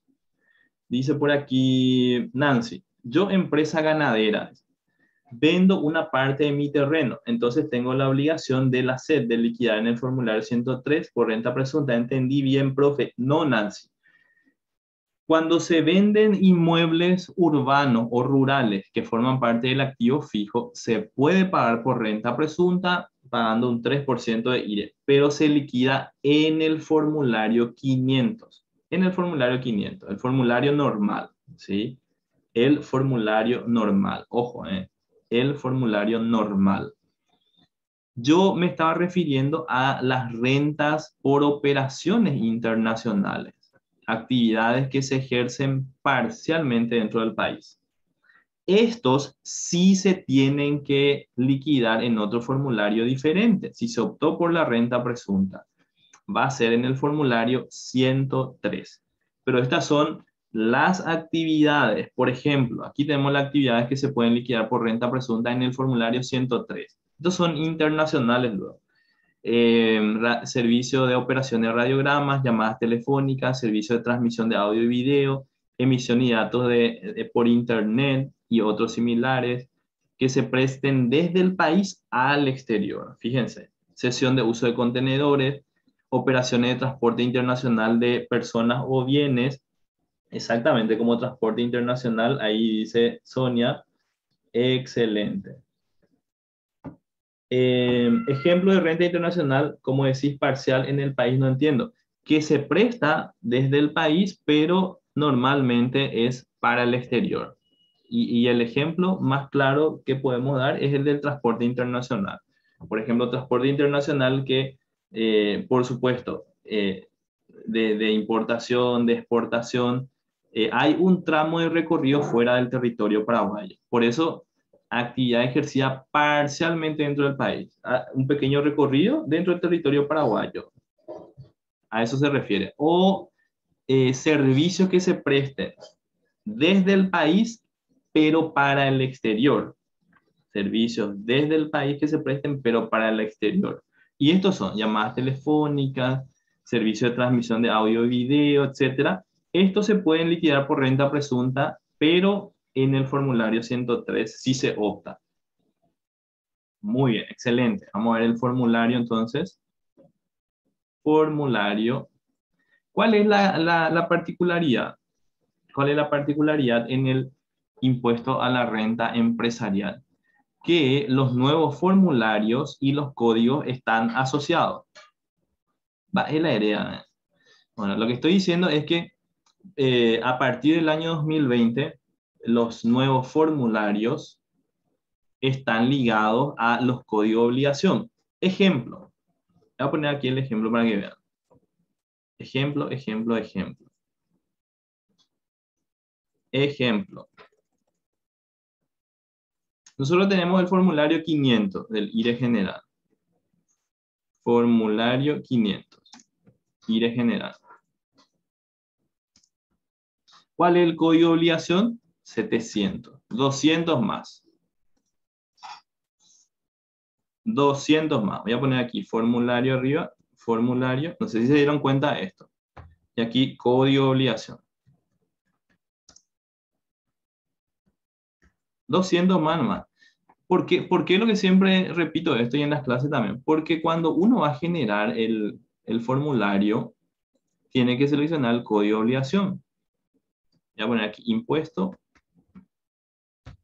Dice por aquí Nancy, yo empresa ganadera, vendo una parte de mi terreno, entonces tengo la obligación de la SED de liquidar en el formulario 103 por renta presunta. ¿Entendí bien, profe? No, Nancy. Cuando se venden inmuebles urbanos o rurales que forman parte del activo fijo, se puede pagar por renta presunta pagando un 3% de IRE, pero se liquida en el formulario 500. En el formulario 500, el formulario normal, ¿sí? El formulario normal, ojo, el formulario normal. Yo me estaba refiriendo a las rentas por operaciones internacionales, actividades que se ejercen parcialmente dentro del país. Estos sí se tienen que liquidar en otro formulario diferente. Si se optó por la renta presunta, va a ser en el formulario 103. Pero estas son las actividades. Por ejemplo, aquí tenemos las actividades que se pueden liquidar por renta presunta en el formulario 103. Estos son internacionales luego. Servicio de operación de radiogramas, llamadas telefónicas, servicio de transmisión de audio y video, emisión y datos por internet y otros similares que se presten desde el país al exterior. Fíjense, sesión de uso de contenedores, operaciones de transporte internacional de personas o bienes, exactamente como transporte internacional, ahí dice Sonia, excelente. Ejemplo de renta internacional, como decís, parcial en el país, no entiendo, que se presta desde el país, pero normalmente es para el exterior. Y el ejemplo más claro que podemos dar es el del transporte internacional. Por ejemplo, transporte internacional que, por supuesto, de importación, de exportación, hay un tramo de recorrido fuera del territorio paraguayo. Por eso actividad ejercida parcialmente dentro del país, un pequeño recorrido dentro del territorio paraguayo. A eso se refiere. O servicios que se presten desde el país, pero para el exterior. Servicios desde el país que se presten, pero para el exterior. Y estos son llamadas telefónicas, servicio de transmisión de audio y video, etcétera. Estos se pueden liquidar por renta presunta, pero en el formulario 103 sí se opta. Muy bien, excelente. Vamos a ver el formulario entonces. Formulario. ¿Cuál es la particularidad? ¿Cuál es la particularidad en el impuesto a la renta empresarial? Que los nuevos formularios y los códigos están asociados. Va, es la idea. Bueno, lo que estoy diciendo es que a partir del año 2020, los nuevos formularios están ligados a los códigos de obligación. Ejemplo. Voy a poner aquí el ejemplo para que vean. Ejemplo, ejemplo, ejemplo. Ejemplo. Nosotros tenemos el formulario 500 del IRE general. Formulario 500. IRE general. ¿Cuál es el código de obligación? 700. 200 más. 200 más. Voy a poner aquí formulario arriba. Formulario. No sé si se dieron cuenta de esto. Y aquí código de obligación. 200 más. ¿Por qué lo que siempre repito esto y en las clases también? Porque cuando uno va a generar el formulario, tiene que seleccionar el código de obligación. Voy a poner aquí impuesto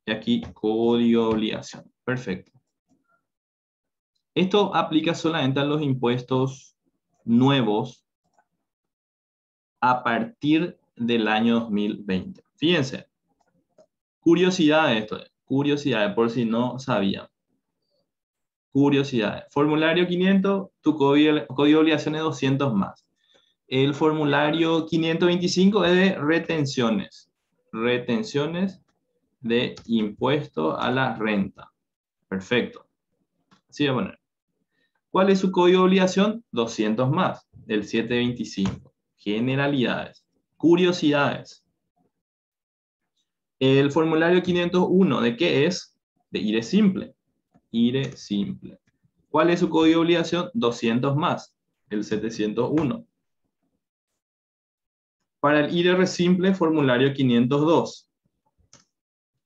y aquí código de obligación. Perfecto. Esto aplica solamente a los impuestos nuevos a partir del año 2020. Fíjense, curiosidades esto, curiosidades por si no sabían. Curiosidades. Formulario 500, tu código de obligación es 200 más. El formulario 525 es de retenciones. Retenciones de impuesto a la renta. Perfecto. Así voy a poner. ¿Cuál es su código de obligación? 200 más. El 725. Generalidades. Curiosidades. El formulario 501, ¿de qué es? De IRE simple. IRE simple. ¿Cuál es su código de obligación? 200 más. El 701. Para el IRE simple, formulario 502.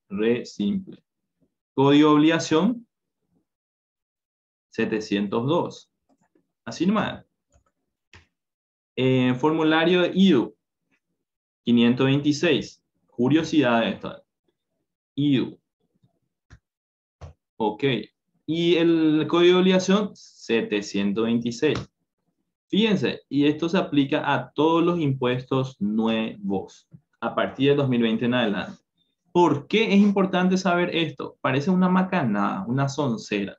Re simple. Código de obligación 702. Así nomás. Formulario de IDU 526. Curiosidades. IDU. Ok. Y el código de obligación 726. Fíjense, y esto se aplica a todos los impuestos nuevos a partir de 2020 en adelante. ¿Por qué es importante saber esto? Parece una macanada, una soncera.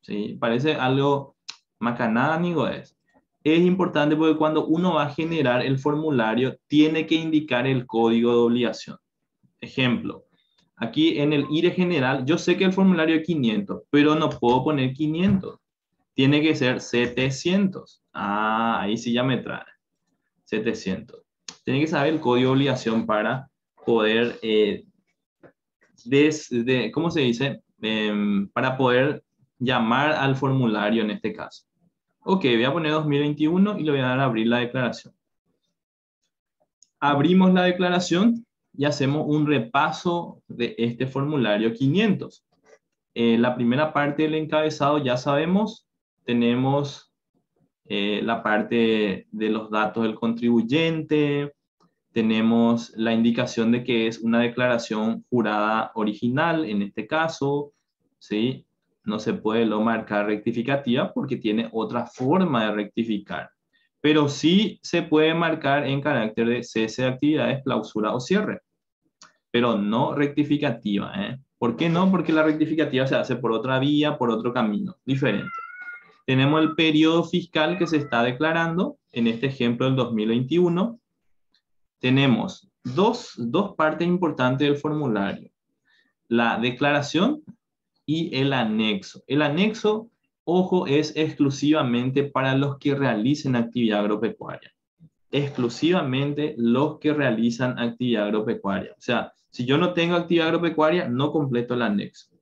¿Sí? Parece algo macanada, amigo. Es importante porque cuando uno va a generar el formulario, tiene que indicar el código de obligación. Ejemplo, aquí en el IRE general, yo sé que el formulario es 500, pero no puedo poner 500. Tiene que ser 700. Ah, ahí sí ya me trae. 700. Tiene que saber el código de obligación para poder, ¿cómo se dice? Para poder llamar al formulario en este caso. Ok, voy a poner 2021 y le voy a dar a abrir la declaración. Abrimos la declaración y hacemos un repaso de este formulario 500. La primera parte del encabezado ya sabemos, tenemos la parte de los datos del contribuyente, tenemos la indicación de que es una declaración jurada original, en este caso, ¿sí? No se puede lo marcar rectificativa porque tiene otra forma de rectificar, pero sí se puede marcar en carácter de cese de actividades, clausura o cierre, pero no rectificativa, ¿eh? ¿Por qué no? Porque la rectificativa se hace por otra vía, por otro camino, diferente. Tenemos el periodo fiscal que se está declarando, en este ejemplo el 2021. Tenemos dos partes importantes del formulario, la declaración y el anexo. El anexo, ojo, es exclusivamente para los que realicen actividad agropecuaria. Exclusivamente los que realizan actividad agropecuaria. O sea, si yo no tengo actividad agropecuaria, no completo el anexo.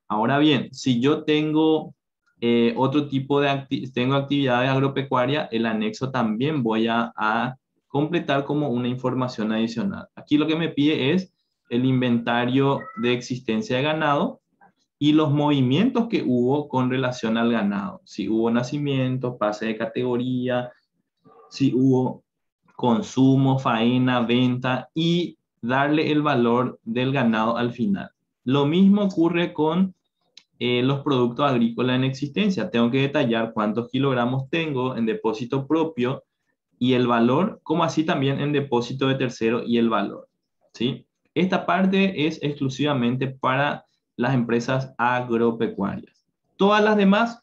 Ahora bien, si yo tengo otro tipo de tengo actividades agropecuarias, el anexo también voy a completar como una información adicional. Aquí lo que me pide es el inventario de existencia de ganado y los movimientos que hubo con relación al ganado. Si hubo nacimiento, pase de categoría, si hubo consumo, faena, venta y darle el valor del ganado al final. Lo mismo ocurre con los productos agrícolas en existencia. Tengo que detallar cuántos kilogramos tengo en depósito propio y el valor, como así también en depósito de tercero y el valor. ¿Sí? Esta parte es exclusivamente para las empresas agropecuarias. Todas las demás,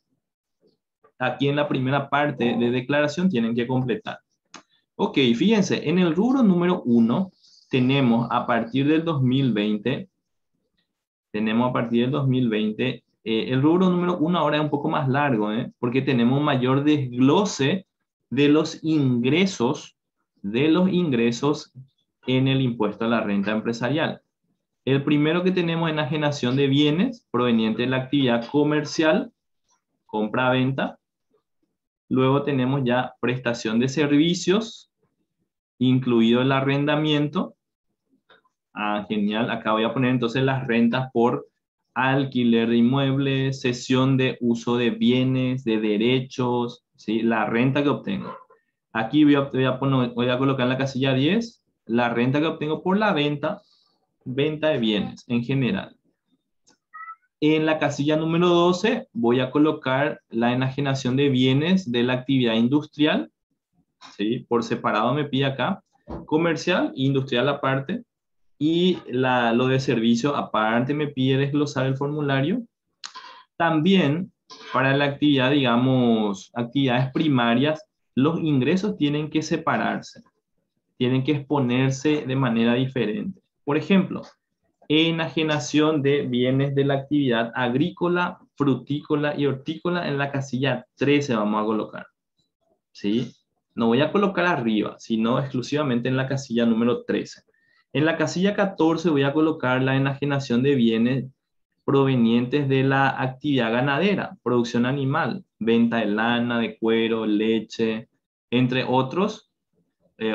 aquí en la primera parte de declaración, tienen que completar. Ok, fíjense, en el rubro número 1 tenemos a partir del 2020, el rubro número 1 ahora es un poco más largo, porque tenemos mayor desglose de los ingresos en el impuesto a la renta empresarial. El primero que tenemos es enajenación de bienes proveniente de la actividad comercial, compra-venta. Luego tenemos ya prestación de servicios, incluido el arrendamiento. Ah, genial. Acá voy a poner entonces las rentas por alquiler de inmuebles, cesión de uso de bienes, de derechos, ¿sí? La renta que obtengo. Aquí voy a colocar en la casilla 10 la renta que obtengo por la venta de bienes en general. En la casilla número 12 voy a colocar la enajenación de bienes de la actividad industrial, ¿sí? Por separado me pide acá. Comercial e industrial aparte. Y lo de servicio aparte me pide desglosar el formulario. También para la actividad, digamos, actividades primarias, los ingresos tienen que separarse, tienen que exponerse de manera diferente. Por ejemplo, enajenación de bienes de la actividad agrícola, frutícola y hortícola en la casilla 13 vamos a colocar, ¿sí? No voy a colocar arriba, sino exclusivamente en la casilla número 13. En la casilla 14 voy a colocar la enajenación de bienes provenientes de la actividad ganadera, producción animal, venta de lana, de cuero, leche, entre otros,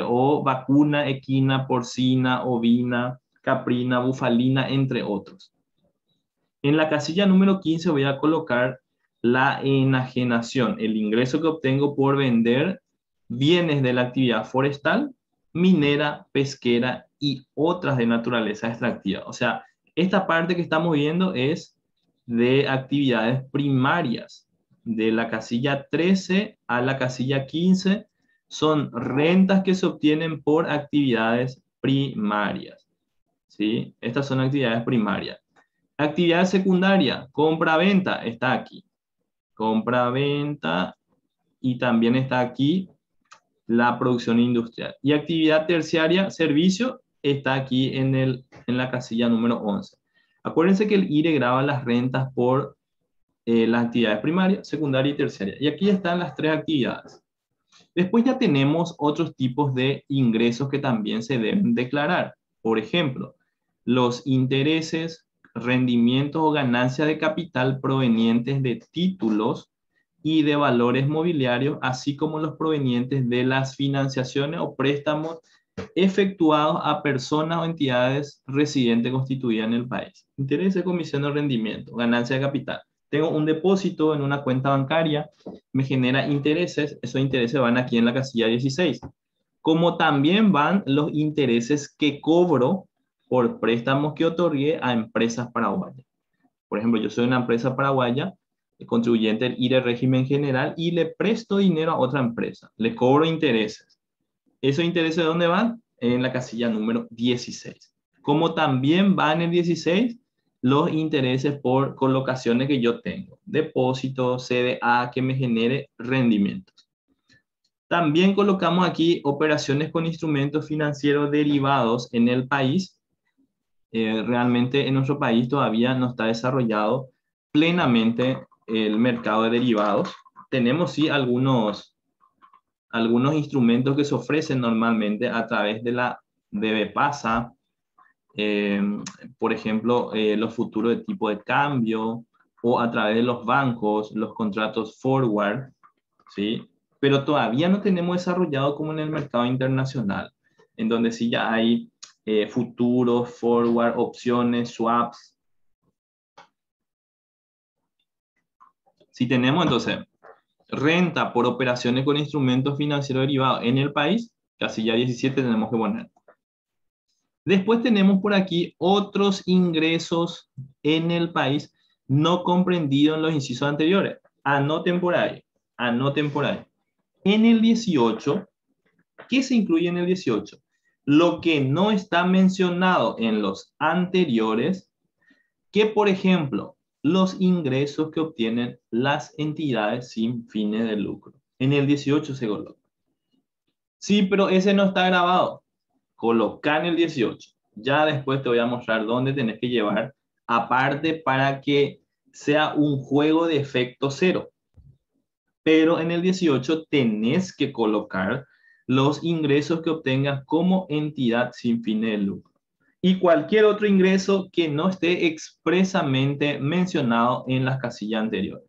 o vacuna, equina, porcina, ovina, caprina, bufalina, entre otros. En la casilla número 15 voy a colocar la enajenación, el ingreso que obtengo por vender bienes de la actividad forestal, minera, pesquera y otras de naturaleza extractiva. O sea, esta parte que estamos viendo es de actividades primarias. De la casilla 13 a la casilla 15 son rentas que se obtienen por actividades primarias, ¿sí? Estas son actividades primarias. Actividad secundaria, compra-venta, está aquí. Compra-venta y también está aquí la producción industrial. Y actividad terciaria, servicio, está aquí en la casilla número 11. Acuérdense que el IRE graba las rentas por las actividades primarias, secundaria y terciaria. Y aquí están las tres actividades. Después ya tenemos otros tipos de ingresos que también se deben declarar. Por ejemplo, los intereses, rendimientos o ganancias de capital provenientes de títulos y de valores mobiliarios, así como los provenientes de las financiaciones o préstamos efectuados a personas o entidades residentes constituidas en el país. Intereses, comisión de rendimiento, ganancia de capital. Tengo un depósito en una cuenta bancaria, me genera intereses, esos intereses van aquí en la casilla 16. Como también van los intereses que cobro por préstamos que otorgué a empresas paraguayas. Por ejemplo, yo soy una empresa paraguaya, contribuyente del IRE régimen general, y le presto dinero a otra empresa, le cobro intereses. ¿Esos intereses de dónde van? En la casilla número 16. Como también van en el 16 los intereses por colocaciones que yo tengo, depósito, CDA, que me genere rendimientos. También colocamos aquí operaciones con instrumentos financieros derivados en el país. Realmente en nuestro país todavía no está desarrollado plenamente el mercado de derivados. Tenemos sí algunos instrumentos que se ofrecen normalmente a través de la BBPASA, eh, por ejemplo, los futuros de tipo de cambio, o a través de los bancos, los contratos forward, ¿sí? Pero todavía no tenemos desarrollado como en el mercado internacional, en donde sí ya hay futuros, forward, opciones, swaps. Si tenemos entonces renta por operaciones con instrumentos financieros derivados en el país, casilla 17 tenemos que poner. Después tenemos por aquí otros ingresos en el país no comprendidos en los incisos anteriores. Anoten por ahí, anoten por ahí. En el 18, ¿qué se incluye en el 18? Lo que no está mencionado en los anteriores, que por ejemplo, los ingresos que obtienen las entidades sin fines de lucro. En el 18 se coloca. Sí, pero ese no está grabado. Coloca en el 18. Ya después te voy a mostrar dónde tenés que llevar, aparte para que sea un juego de efecto cero. Pero en el 18 tenés que colocar los ingresos que obtengas como entidad sin fines de lucro. Y cualquier otro ingreso que no esté expresamente mencionado en las casillas anteriores.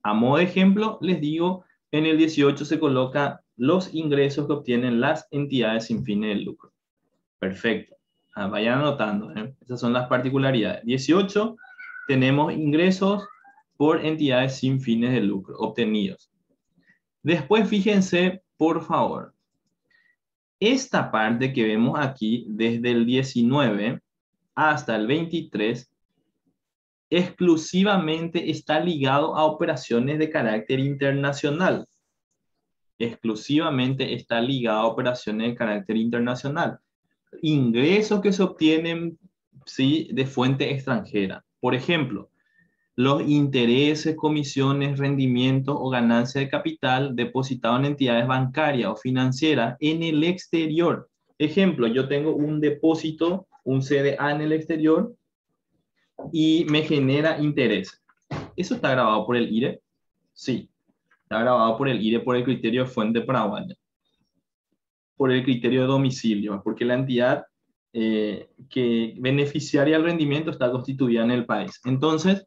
A modo de ejemplo, les digo, en el 18 se coloca los ingresos que obtienen las entidades sin fines de lucro. Perfecto. Vayan anotando, ¿eh? Esas son las particularidades. 18, tenemos ingresos por entidades sin fines de lucro obtenidos. Después, fíjense, por favor, esta parte que vemos aquí, desde el 19 hasta el 23, exclusivamente está ligado a operaciones de carácter internacional. exclusivamente está ligado a operaciones de carácter internacional. Ingresos que se obtienen, ¿sí?, de fuente extranjera. Por ejemplo, los intereses, comisiones, rendimientos o ganancia de capital depositado en entidades bancarias o financieras en el exterior. Ejemplo, yo tengo un depósito, un CDA en el exterior y me genera interés. ¿Eso está grabado por el IRE? Sí, está grabado por el IRE por el criterio de fuente paraguaya, por el criterio de domicilio, porque la entidad que beneficiaria del rendimiento está constituida en el país. Entonces,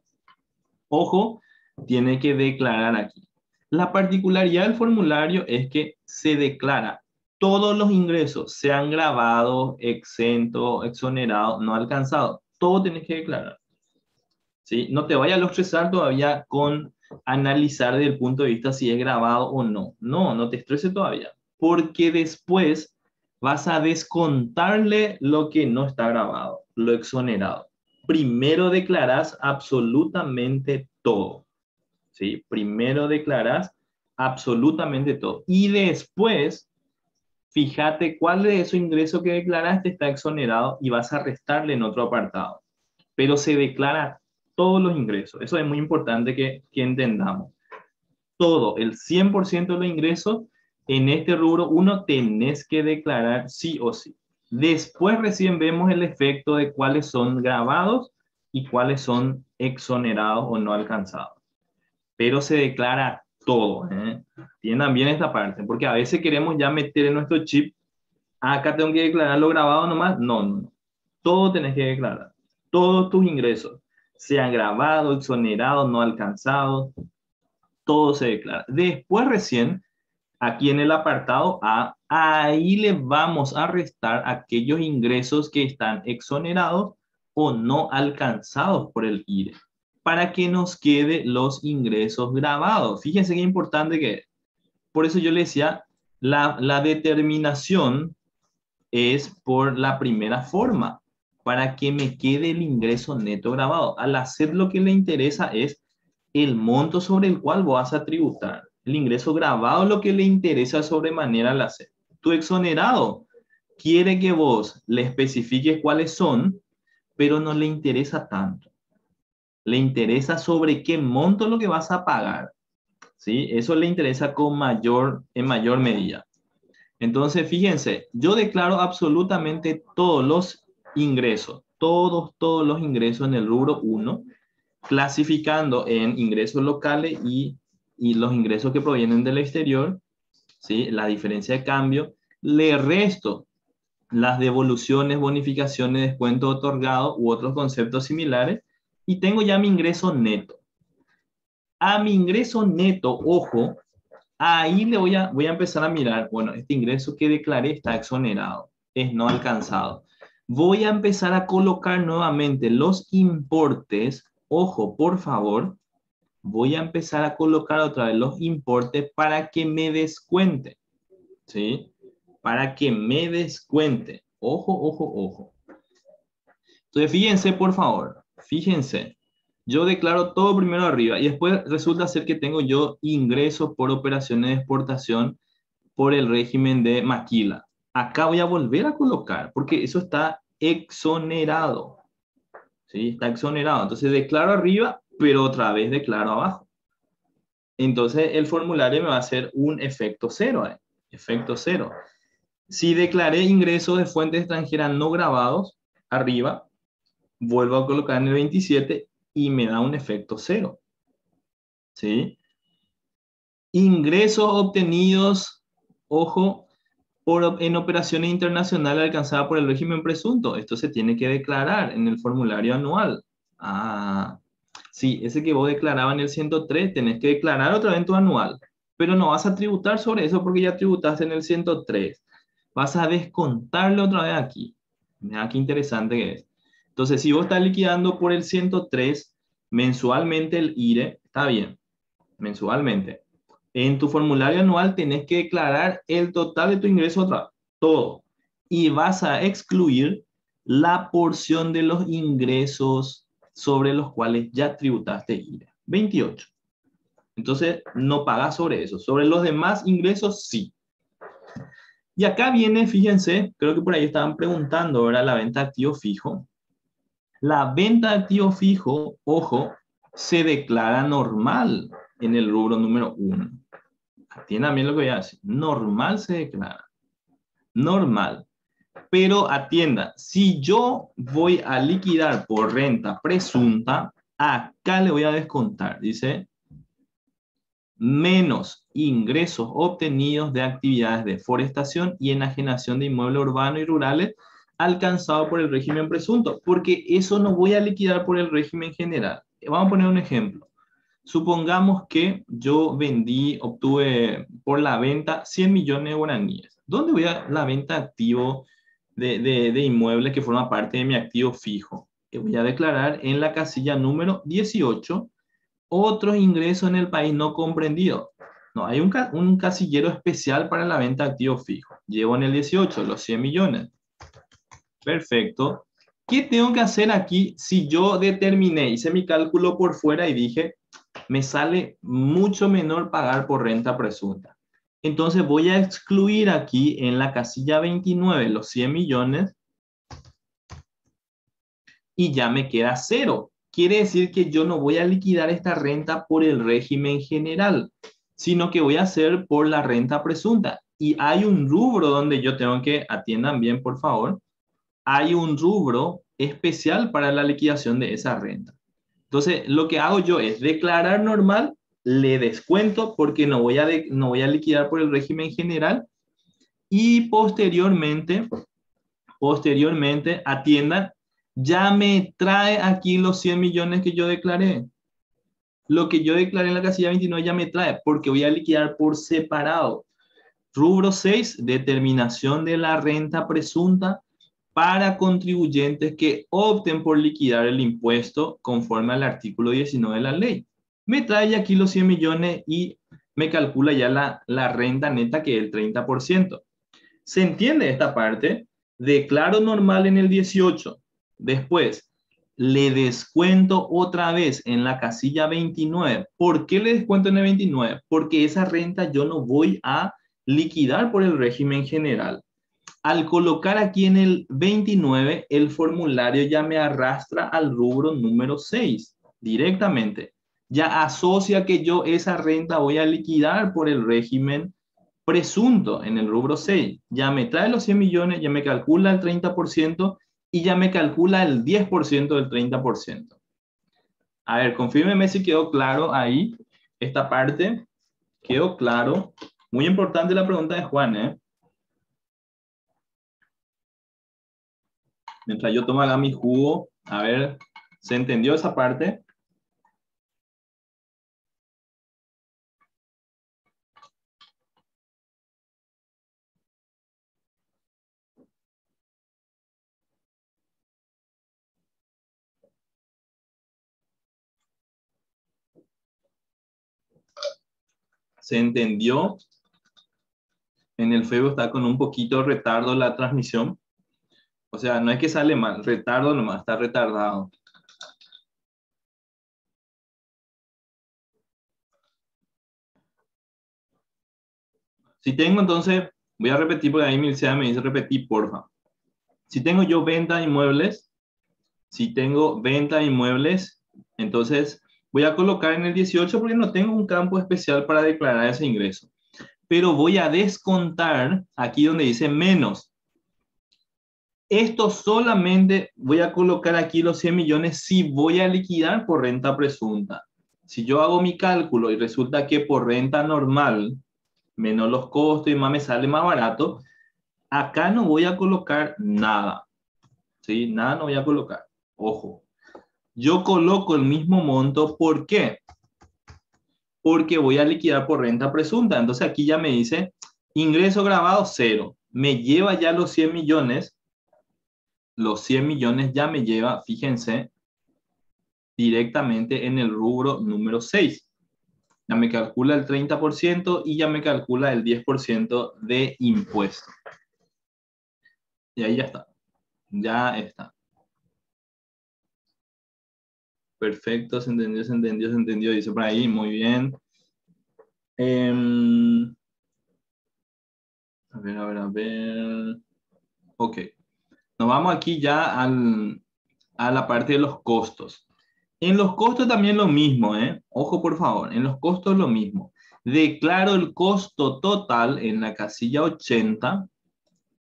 ojo, tiene que declarar aquí. La particularidad del formulario es que se declara todos los ingresos, sean grabados, exentos, exonerados, no alcanzados. Todo tienes que declarar. ¿Sí? No te vayas a estresar todavía con analizar desde el punto de vista si es grabado o no. No, no te estreses todavía. Porque después vas a descontarle lo que no está grabado, lo exonerado. Primero declaras absolutamente todo. ¿Sí? Primero declaras absolutamente todo. Y después, fíjate cuál de esos ingresos que declaraste está exonerado y vas a restarle en otro apartado. Pero se declara todos los ingresos. Eso es muy importante que entendamos. Todo, el 100% de los ingresos en este rubro 1 tenés que declarar sí o sí. Después recién vemos el efecto de cuáles son grabados y cuáles son exonerados o no alcanzados. Pero se declara todo. Entiendan bien esta parte, porque a veces queremos ya meter en nuestro chip, acá tengo que declarar lo grabado nomás. No, no, no. Todo tenés que declarar. Todos tus ingresos, sean grabados, exonerados, no alcanzados, todo se declara. Después recién, aquí en el apartado A, ahí le vamos a restar aquellos ingresos que están exonerados o no alcanzados por el IRE, para que nos quede los ingresos grabados. Fíjense qué importante que es. Por eso yo le decía, la determinación es por la primera forma, para que me quede el ingreso neto grabado. Al hacer lo que le interesa es el monto sobre el cual vas a tributar. El ingreso grabado lo que le interesa sobremanera al hacer. Tu exonerado quiere que vos le especifiques cuáles son, pero no le interesa tanto. Le interesa sobre qué monto lo que vas a pagar. ¿Sí? Eso le interesa en mayor medida. Entonces, fíjense, yo declaro absolutamente todos los ingresos, todos los ingresos en el rubro 1, clasificando en ingresos locales y los ingresos que provienen del exterior, ¿sí? La diferencia de cambio. Le resto las devoluciones, bonificaciones, descuento otorgado u otros conceptos similares y tengo ya mi ingreso neto. A mi ingreso neto, ojo, ahí voy a empezar a mirar, bueno, este ingreso que declaré está exonerado, es no alcanzado. Voy a empezar a colocar nuevamente los importes, ojo, por favor, voy a empezar a colocar otra vez los importes para que me descuente, ¿sí? Para que me descuente. Ojo, ojo, ojo. Entonces, fíjense, por favor, fíjense. Yo declaro todo primero arriba y después resulta ser que tengo yo ingresos por operaciones de exportación por el régimen de maquila. Acá voy a volver a colocar porque eso está exonerado. ¿Sí? Está exonerado. Entonces declaro arriba, pero otra vez declaro abajo. Entonces el formulario me va a hacer un efecto cero. Efecto cero. Si declaré ingresos de fuentes extranjeras no grabados, arriba, vuelvo a colocar en el 27 y me da un efecto cero. ¿Sí? Ingresos obtenidos, ojo, en operaciones internacionales alcanzadas por el régimen presunto. Esto se tiene que declarar en el formulario anual. Ah, sí, ese que vos declarabas en el 103, tenés que declarar otra vez en tu anual. Pero no vas a tributar sobre eso porque ya tributaste en el 103. Vas a descontarlo otra vez aquí. Mira qué interesante que es. Entonces, si vos estás liquidando por el 103, mensualmente el IRE, está bien, mensualmente. En tu formulario anual tenés que declarar el total de tu ingreso otra vez, todo. Y vas a excluir la porción de los ingresos sobre los cuales ya tributaste IRE. 28. Entonces, no paga sobre eso. Sobre los demás ingresos, sí. Y acá viene, fíjense, creo que por ahí estaban preguntando, ahora la venta de activo fijo. La venta de activo fijo, ojo, se declara normal en el rubro número 1. Atiendan bien lo que voy a decir. Normal se declara. Normal. Pero atienda, si yo voy a liquidar por renta presunta, acá le voy a descontar. Dice, menos ingresos obtenidos de actividades de forestación y enajenación de inmuebles urbanos y rurales alcanzado por el régimen presunto, porque eso no voy a liquidar por el régimen general. Vamos a poner un ejemplo. Supongamos que yo vendí, obtuve por la venta 100 millones de guaraníes. ¿Dónde voy a la venta activo de inmuebles que forma parte de mi activo fijo? Que voy a declarar en la casilla número 18 otros ingresos en el país no comprendidos. No, hay un casillero especial para la venta de activos fijos. Llevo en el 18 los 100 millones. Perfecto. ¿Qué tengo que hacer aquí si yo determiné, hice mi cálculo por fuera y dije, me sale mucho menor pagar por renta presunta? Entonces voy a excluir aquí en la casilla 29 los 100 millones y ya me queda cero. Quiere decir que yo no voy a liquidar esta renta por el régimen general, sino que voy a hacer por la renta presunta. Y hay un rubro donde yo tengo que, atiendan bien por favor, hay un rubro especial para la liquidación de esa renta. Entonces, lo que hago yo es declarar normal, le descuento porque no voy a liquidar por el régimen general y posteriormente, atiendan, ya me trae aquí los 100 millones que yo declaré. Lo que yo declaré en la casilla 29 ya me trae porque voy a liquidar por separado. Rubro 6, determinación de la renta presunta para contribuyentes que opten por liquidar el impuesto conforme al artículo 19 de la ley. Me trae ya aquí los 100 millones y me calcula ya la renta neta que es el 30%. ¿Se entiende esta parte? Declaro normal en el 18. Después, le descuento otra vez en la casilla 29. ¿Por qué le descuento en el 29? Porque esa renta yo no voy a liquidar por el régimen general. Al colocar aquí en el 29, el formulario ya me arrastra al rubro número 6 directamente. Ya asocia que yo esa renta voy a liquidar por el régimen presunto en el rubro 6. Ya me trae los 100 millones, ya me calcula el 30% y ya me calcula el 10% del 30%. A ver, confírmeme si quedó claro ahí esta parte. ¿Quedó claro? Muy importante la pregunta de Juan, ¿eh? Mientras yo tomo acá mi jugo, a ver, ¿se entendió esa parte? ¿Se entendió? En el Facebook está con un poquito de retardo la transmisión. O sea, no es que sale mal, retardo nomás, está retardado. Si tengo entonces, voy a repetir porque ahí Milcea me dice repetir, porfa. Si tengo yo venta de inmuebles, si tengo venta de inmuebles, entonces voy a colocar en el 18 porque no tengo un campo especial para declarar ese ingreso. Pero voy a descontar aquí donde dice menos. Esto solamente voy a colocar aquí los 100 millones si voy a liquidar por renta presunta. Si yo hago mi cálculo y resulta que por renta normal, menos los costos y más me sale más barato, acá no voy a colocar nada. ¿Sí? Nada no voy a colocar. Ojo. Yo coloco el mismo monto. ¿Por qué? Porque voy a liquidar por renta presunta. Entonces aquí ya me dice ingreso grabado cero. Me lleva ya los 100 millones. Los 100 millones ya me lleva, fíjense, directamente en el rubro número 6. Ya me calcula el 30% y ya me calcula el 10% de impuesto. Y ahí ya está. Ya está. Perfecto, se entendió, dice por ahí, muy bien. Em, a ver, a ver, a ver. Ok. Nos vamos aquí ya a la parte de los costos. En los costos también lo mismo, ¿eh? Ojo, por favor. En los costos lo mismo. Declaro el costo total en la casilla 80.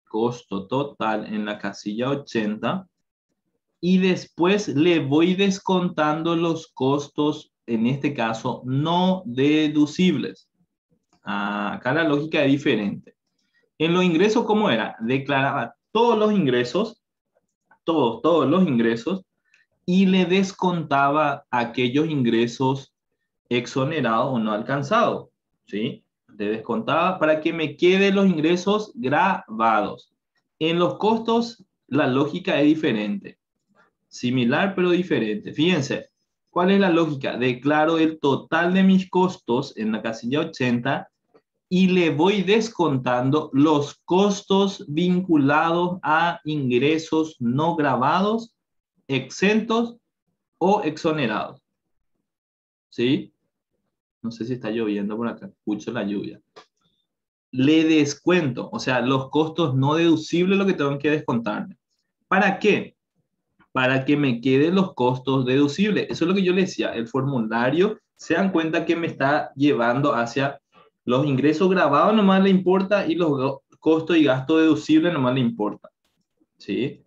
Costo total en la casilla 80. Y después le voy descontando los costos, en este caso, no deducibles. Acá la lógica es diferente. En los ingresos, ¿cómo era? Declaraba todos los ingresos, todos los ingresos, y le descontaba aquellos ingresos exonerados o no alcanzados, ¿sí? Le descontaba para que me queden los ingresos grabados. En los costos, la lógica es diferente. Similar, pero diferente. Fíjense, ¿cuál es la lógica? Declaro el total de mis costos en la casilla 80 y le voy descontando los costos vinculados a ingresos no grabados, exentos o exonerados. ¿Sí? No sé si está lloviendo por acá, escucho la lluvia. Le descuento, o sea, los costos no deducibles lo que tengo que descontarme. ¿Para qué? Para que me queden los costos deducibles. Eso es lo que yo le decía, el formulario, se dan cuenta que me está llevando hacia los ingresos grabados, nomás le importa, y los costos y gastos deducibles nomás le importa. ¿Sí?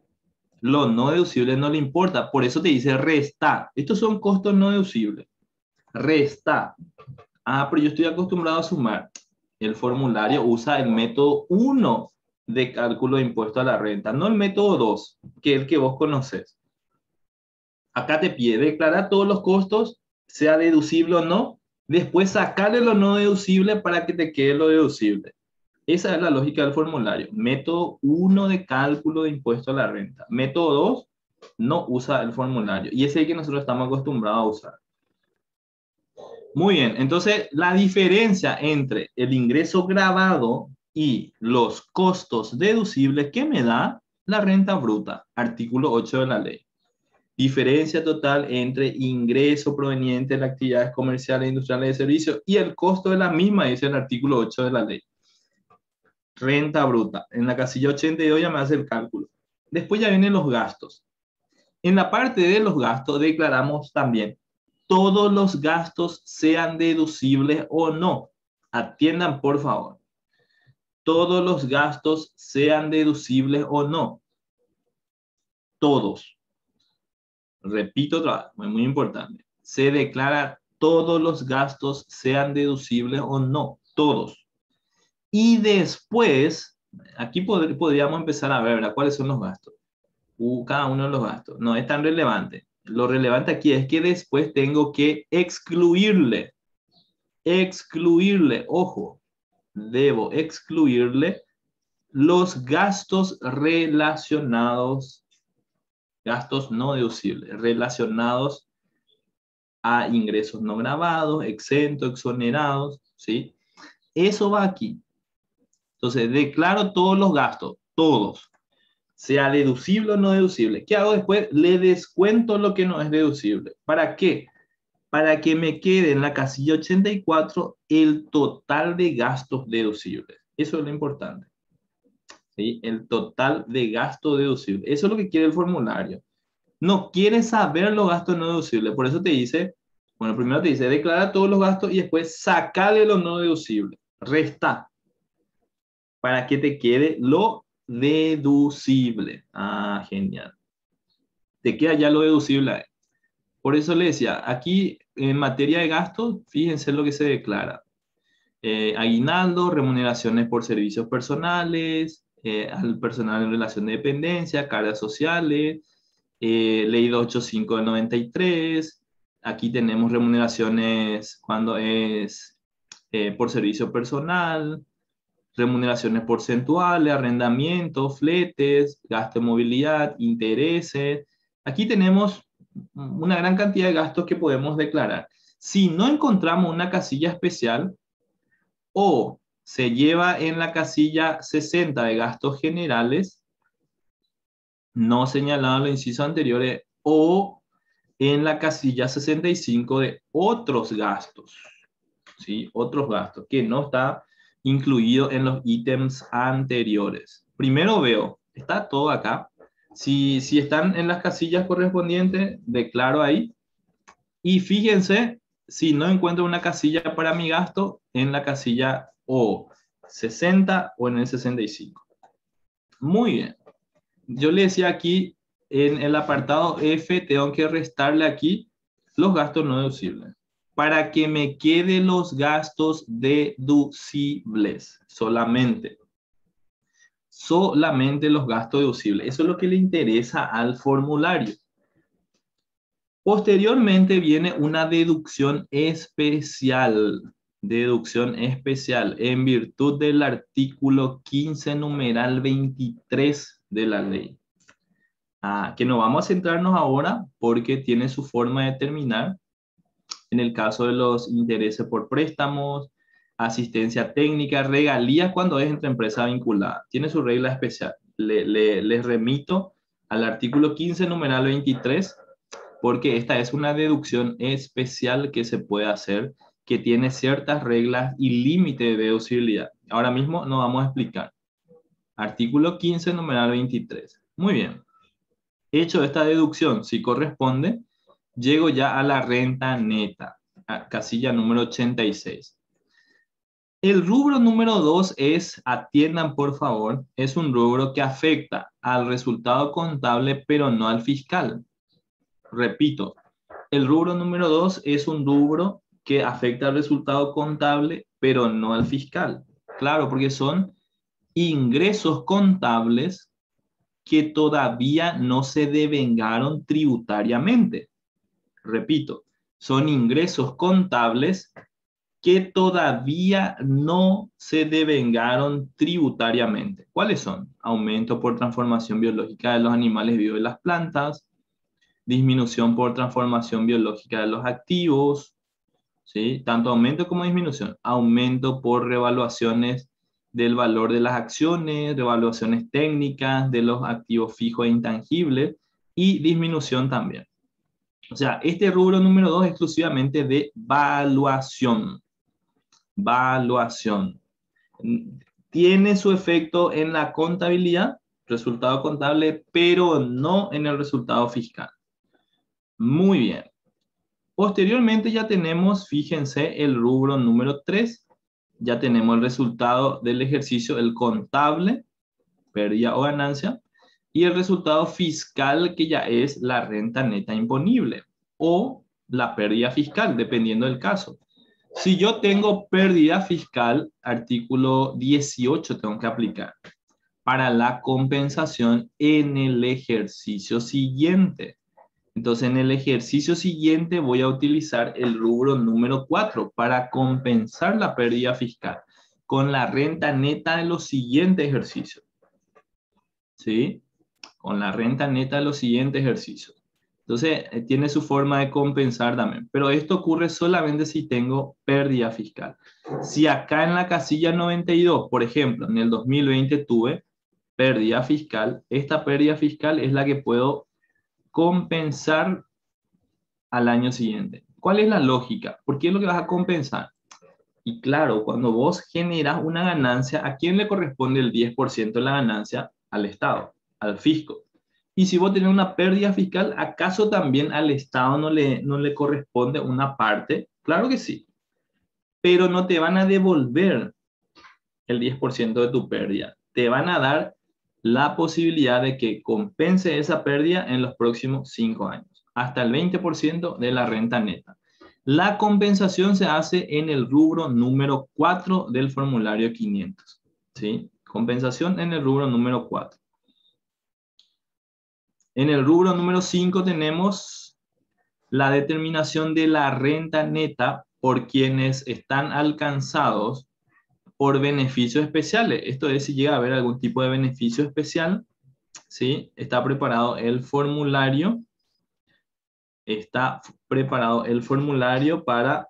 Lo no deducible no le importa, por eso te dice resta. Estos son costos no deducibles. Resta. Ah, pero yo estoy acostumbrado a sumar. El formulario usa el método 1 de cálculo de impuesto a la renta, no el método 2, que es el que vos conoces. Acá te pide declarar todos los costos, sea deducible o no, después sacarle lo no deducible para que te quede lo deducible. Esa es la lógica del formulario. Método 1 de cálculo de impuesto a la renta. Método 2 no usa el formulario. Y ese es el que nosotros estamos acostumbrados a usar. Muy bien, entonces la diferencia entre el ingreso grabado y los costos deducibles, ¿qué me da? La renta bruta, artículo 8 de la ley. Diferencia total entre ingreso proveniente de las actividades comerciales, industriales de servicios y el costo de la misma, dice el artículo 8 de la ley. Renta bruta. En la casilla 82 ya me hace el cálculo. Después ya vienen los gastos. En la parte de los gastos declaramos también todos los gastos sean deducibles o no. Atiendan, por favor. Todos los gastos sean deducibles o no. Todos. Repito otra vez, muy importante. Se declara todos los gastos sean deducibles o no. Todos. Y después, aquí podríamos empezar a ver, ¿verdad? ¿Cuáles son los gastos? Cada uno de los gastos. No es tan relevante. Lo relevante aquí es que después tengo que excluirle, ojo, debo excluirle los gastos relacionados, gastos no deducibles, relacionados a ingresos no grabados, exentos, exonerados, ¿sí? Eso va aquí. Entonces, declaro todos los gastos, todos, sea deducible o no deducible. ¿Qué hago después? Le descuento lo que no es deducible. ¿Para qué? Para que me quede en la casilla 84 el total de gastos deducibles. Eso es lo importante. ¿Sí? El total de gastos deducibles. Eso es lo que quiere el formulario. No quiere saber los gastos no deducibles. Por eso te dice, bueno, primero te dice declara todos los gastos y después sacale los no deducibles. Resta. Para que te quede lo deducible. Ah, genial. Te queda ya lo deducible. Por eso le decía, aquí en materia de gastos, fíjense lo que se declara. Aguinaldo, remuneraciones por servicios personales, al personal en relación de dependencia, cargas sociales, ley 285 del 93. Aquí tenemos remuneraciones cuando es por servicio personal, remuneraciones porcentuales, arrendamientos, fletes, gasto de movilidad, intereses. Aquí tenemos una gran cantidad de gastos que podemos declarar. Si no encontramos una casilla especial, o se lleva en la casilla 60 de gastos generales, no señalado en los incisos anteriores, o en la casilla 65 de otros gastos. ¿sí? Otros gastos que no está incluido en los ítems anteriores. Primero veo, está todo acá. Si están en las casillas correspondientes, declaro ahí. Y fíjense, si no encuentro una casilla para mi gasto, en la casilla o 60 o en el 65. Muy bien. Yo le decía aquí, en el apartado F, tengo que restarle aquí los gastos no deducibles. Para que me queden los gastos deducibles solamente. Solamente los gastos deducibles. Eso es lo que le interesa al formulario. Posteriormente viene una deducción especial. Deducción especial en virtud del artículo 15, numeral 23 de la ley. Que no vamos a centrarnos ahora porque tiene su forma de determinar en el caso de los intereses por préstamos, asistencia técnica, regalías cuando es entre empresas vinculadas. Tiene su regla especial. Les remito al artículo 15, numeral 23, porque esta es una deducción especial que se puede hacer, que tiene ciertas reglas y límite de deducibilidad. Ahora mismo nos vamos a explicar. Artículo 15, numeral 23. Muy bien. Hecho esta deducción, si corresponde, llego ya a la renta neta, a casilla número 86. El rubro número 2 es, atiendan por favor, es un rubro que afecta al resultado contable, pero no al fiscal. Repito, el rubro número 2 es un rubro que afecta al resultado contable, pero no al fiscal. Claro, porque son ingresos contables que todavía no se devengaron tributariamente. Repito, son ingresos contables que todavía no se devengaron tributariamente. ¿Cuáles son? Aumento por transformación biológica de los animales vivos y las plantas, disminución por transformación biológica de los activos, ¿sí? Tanto aumento como disminución. Aumento por revaluaciones del valor de las acciones, revaluaciones técnicas de los activos fijos e intangibles y disminución también. O sea, este rubro número 2 es exclusivamente de valuación. Valuación. Tiene su efecto en la contabilidad, resultado contable, pero no en el resultado fiscal. Muy bien. Posteriormente ya tenemos, fíjense, el rubro número 3. Ya tenemos el resultado del ejercicio, el contable, pérdida o ganancia, y el resultado fiscal, que ya es la renta neta imponible o la pérdida fiscal, dependiendo del caso. Si yo tengo pérdida fiscal, artículo 18 tengo que aplicar para la compensación en el ejercicio siguiente. Entonces, en el ejercicio siguiente voy a utilizar el rubro número 4 para compensar la pérdida fiscal con la renta neta de los siguientes ejercicios. ¿Sí? Con la renta neta de los siguientes ejercicios. Entonces, tiene su forma de compensar también. Pero esto ocurre solamente si tengo pérdida fiscal. Si acá en la casilla 92, por ejemplo, en el 2020 tuve pérdida fiscal, esta pérdida fiscal es la que puedo compensar al año siguiente. ¿Cuál es la lógica? ¿Por qué es lo que vas a compensar? Y claro, cuando vos generas una ganancia, ¿a quién le corresponde el 10% de la ganancia? Al Estado, al fisco. Y si vos tenés una pérdida fiscal, ¿acaso también al Estado no le corresponde una parte? Claro que sí, pero no te van a devolver el 10% de tu pérdida. Te van a dar la posibilidad de que compense esa pérdida en los próximos 5 años, hasta el 20% de la renta neta. La compensación se hace en el rubro número 4 del formulario 500. ¿Sí? Compensación en el rubro número 4. En el rubro número 5 tenemos la determinación de la renta neta por quienes están alcanzados por beneficios especiales. Esto es si llega a haber algún tipo de beneficio especial. ¿Sí? Está preparado el formulario. Está preparado el formulario para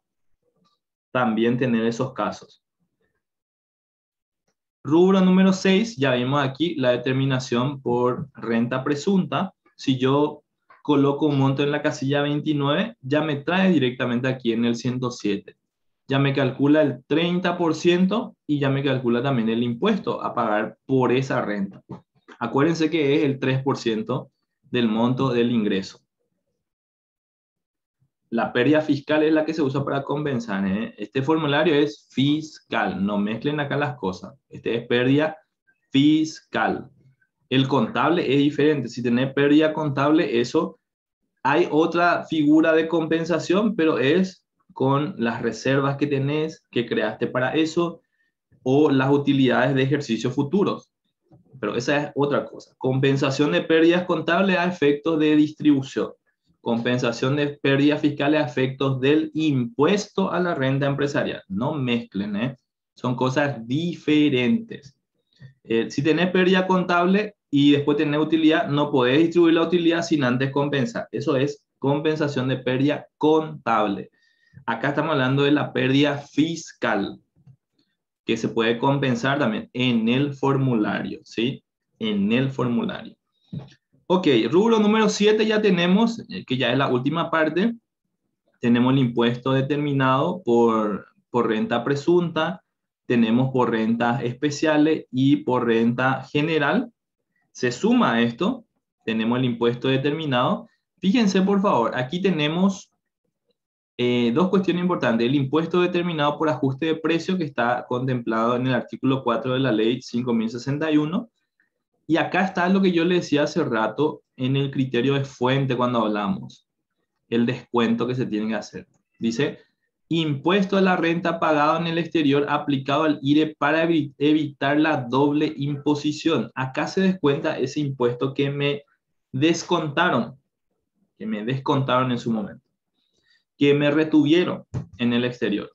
también tener esos casos. Rubro número 6, ya vimos aquí la determinación por renta presunta. Si yo coloco un monto en la casilla 29, ya me trae directamente aquí en el 107. ya me calcula el 30% y ya me calcula también el impuesto a pagar por esa renta. Acuérdense que es el 3% del monto del ingreso. La pérdida fiscal es la que se usa para compensar, ¿eh? Este formulario es fiscal, no mezclen acá las cosas. Este es pérdida fiscal. El contable es diferente. Si tenés pérdida contable, eso hay otra figura de compensación, pero es con las reservas que tenés, que creaste para eso, o las utilidades de ejercicios futuros. Pero esa es otra cosa. Compensación de pérdidas contables a efectos de distribución. Compensación de pérdidas fiscales a efectos del impuesto a la renta empresarial. No mezclen, ¿eh? Son cosas diferentes. Si tenés pérdida contable y después tenés utilidad, no podés distribuir la utilidad sin antes compensar. Eso es compensación de pérdida contable. Acá estamos hablando de la pérdida fiscal, que se puede compensar también en el formulario, ¿sí? En el formulario. Ok, rubro número 7 ya tenemos, que ya es la última parte. Tenemos el impuesto determinado por renta presunta, tenemos por rentas especiales y por renta general. Se suma a esto, tenemos el impuesto determinado. Fíjense, por favor, aquí tenemos dos cuestiones importantes. El impuesto determinado por ajuste de precio, que está contemplado en el artículo 4 de la ley 5061. Y acá está lo que yo le decía hace rato en el criterio de fuente cuando hablamos, el descuento que se tiene que hacer. Dice, impuesto a la renta pagado en el exterior aplicado al IRE para evitar la doble imposición. Acá se descuenta ese impuesto que me descontaron en su momento, que me retuvieron en el exterior.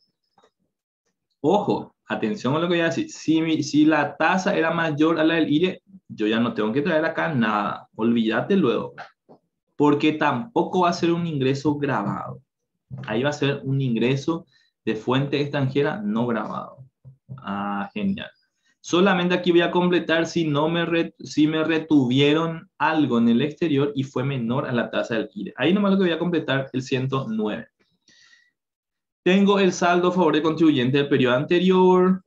Ojo, atención a lo que voy a decir. Si la tasa era mayor a la del IRE, yo ya no tengo que traer acá nada. Olvídate luego. Porque tampoco va a ser un ingreso grabado. Ahí va a ser un ingreso de fuente extranjera no grabado. Ah, genial. Solamente aquí voy a completar si me retuvieron algo en el exterior y fue menor a la tasa del IRE. Ahí nomás lo que voy a completar el 109. Tengo el saldo a favor del contribuyente del periodo anterior,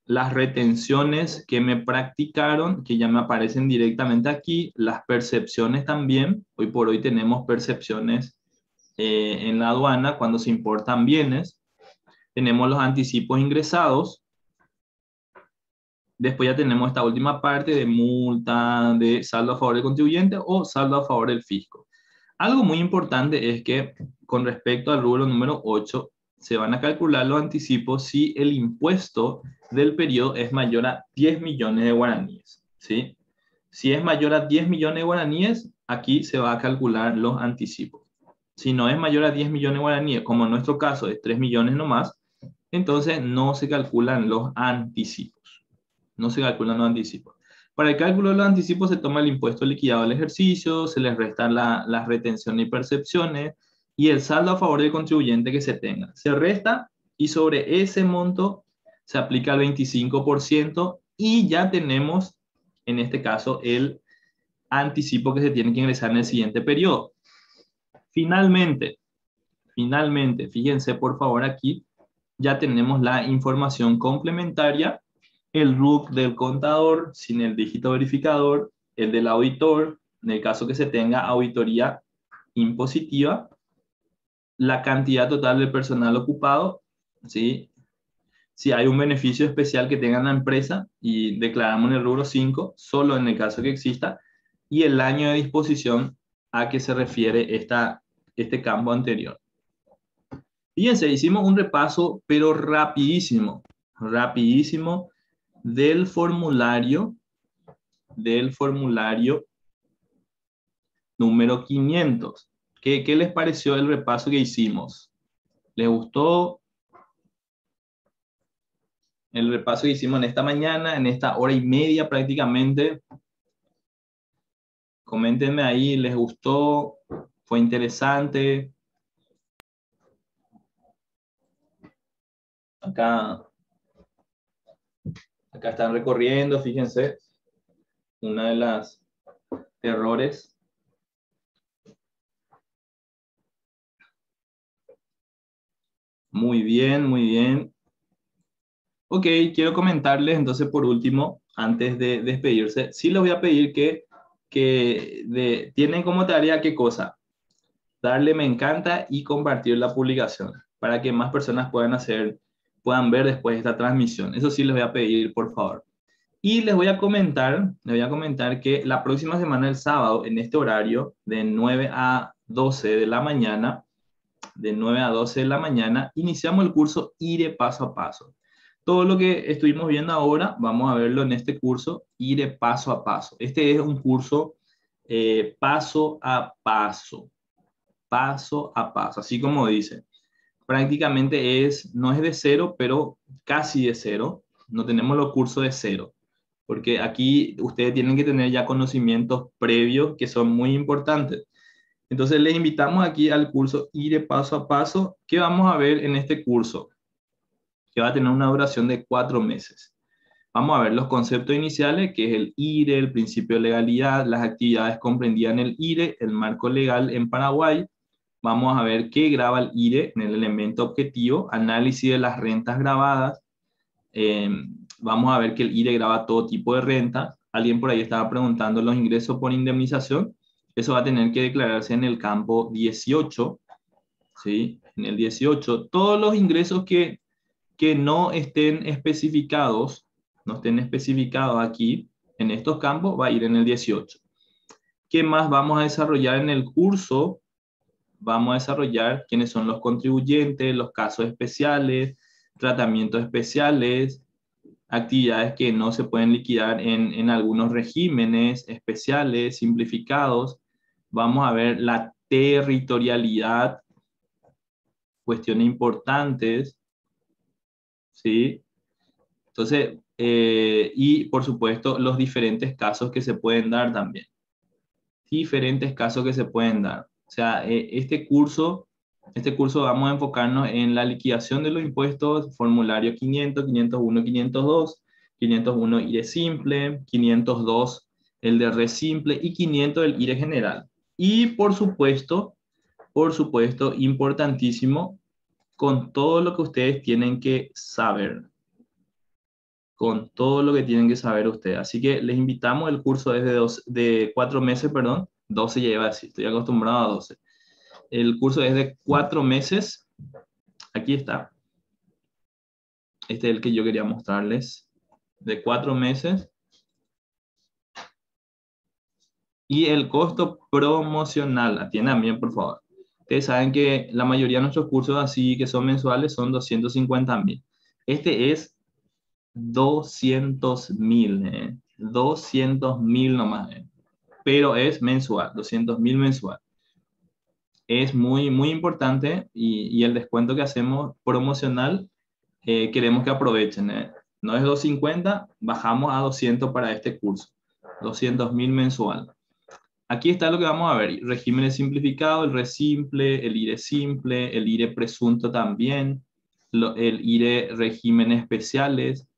las retenciones que me practicaron, que ya me aparecen directamente aquí, las percepciones también. Hoy por hoy tenemos percepciones en la aduana cuando se importan bienes. Tenemos los anticipos ingresados. Después ya tenemos esta última parte de multa, de saldo a favor del contribuyente o saldo a favor del fisco. Algo muy importante es que con respecto al rubro número 8, se van a calcular los anticipos si el impuesto del periodo es mayor a 10 millones de guaraníes, ¿sí? Si es mayor a 10 millones de guaraníes, aquí se va a calcular los anticipos. Si no es mayor a 10 millones de guaraníes, como en nuestro caso es 3 millones nomás, entonces no se calculan los anticipos. No se calculan los anticipos. Para el cálculo de los anticipos se toma el impuesto liquidado del ejercicio, se les restan las retenciones y percepciones y el saldo a favor del contribuyente que se tenga. Se resta y sobre ese monto se aplica el 25% y ya tenemos, en este caso, el anticipo que se tiene que ingresar en el siguiente periodo. Finalmente, fíjense por favor aquí, ya tenemos la información complementaria, el RUC del contador sin el dígito verificador, el del auditor, en el caso que se tenga auditoría impositiva, la cantidad total del personal ocupado, ¿sí? Si hay un beneficio especial que tenga la empresa y declaramos en el rubro 5, solo en el caso que exista, y el año de disposición a que se refiere este campo anterior. Fíjense, hicimos un repaso, pero rapidísimo del formulario número 500. ¿Qué les pareció el repaso que hicimos? ¿Les gustó el repaso que hicimos en esta mañana, en esta hora y media prácticamente? Coméntenme ahí, ¿les gustó? ¿Fue interesante? Acá están recorriendo, fíjense, una de las errores. Muy bien, muy bien. Ok, quiero comentarles entonces por último, antes de despedirse, sí les voy a pedir que tienen como tarea qué cosa, darle me encanta y compartir la publicación para que más personas puedan ver después esta transmisión. Eso sí les voy a pedir, por favor. Y les voy a comentar que la próxima semana, el sábado, en este horario, de 9 a 12 de la mañana, iniciamos el curso IRE paso a paso. Todo lo que estuvimos viendo ahora, vamos a verlo en este curso IRE paso a paso. Este es un curso paso a paso, así como dice. Prácticamente no es de cero, pero casi de cero. No tenemos los cursos de cero, porque aquí ustedes tienen que tener ya conocimientos previos que son muy importantes. Entonces les invitamos aquí al curso IRE paso a paso, que vamos a ver en este curso, que va a tener una duración de 4 meses. Vamos a ver los conceptos iniciales, que es el IRE, el principio de legalidad, las actividades comprendidas en el IRE, el marco legal en Paraguay. Vamos a ver qué grava el IRE en el elemento objetivo, análisis de las rentas grabadas. Eh, Vamos a ver que el IRE grava todo tipo de renta. Alguien por ahí estaba preguntando los ingresos por indemnización. Eso va a tener que declararse en el campo 18, ¿sí? En el 18, todos los ingresos que no estén especificados, aquí en estos campos, va a ir en el 18. ¿Qué más vamos a desarrollar en el curso? Vamos a desarrollar quiénes son los contribuyentes, los casos especiales, tratamientos especiales, actividades que no se pueden liquidar en algunos regímenes especiales, simplificados. Vamos a ver la territorialidad, cuestiones importantes, ¿sí? Entonces, y por supuesto, los diferentes casos que se pueden dar también. Diferentes casos que se pueden dar. O sea, este curso vamos a enfocarnos en la liquidación de los impuestos, formulario 500, 501, 502, 501 IRE simple, 502 el de RE simple y 500 el IRE general. Y por supuesto, importantísimo, con todo lo que ustedes tienen que saber. Con todo lo que tienen que saber ustedes. Así que les invitamos, el curso es de 4 meses, perdón, 12 ya iba a decir, estoy acostumbrado a 12. El curso es de 4 meses, aquí está, este es el que yo quería mostrarles, de 4 meses, y el costo promocional, atiendan bien por favor. Ustedes saben que la mayoría de nuestros cursos así que son mensuales son 250.000. Este es 200.000, 200.000 nomás, pero es mensual, 200.000 mensual. Es muy, muy importante y el descuento que hacemos promocional, queremos que aprovechen. No es 250, bajamos a 200 para este curso, 200.000 mensual. Aquí está lo que vamos a ver, regímenes simplificados, el RE simple, el IRE simple, el IRE presunto también, el IRE regímenes especiales.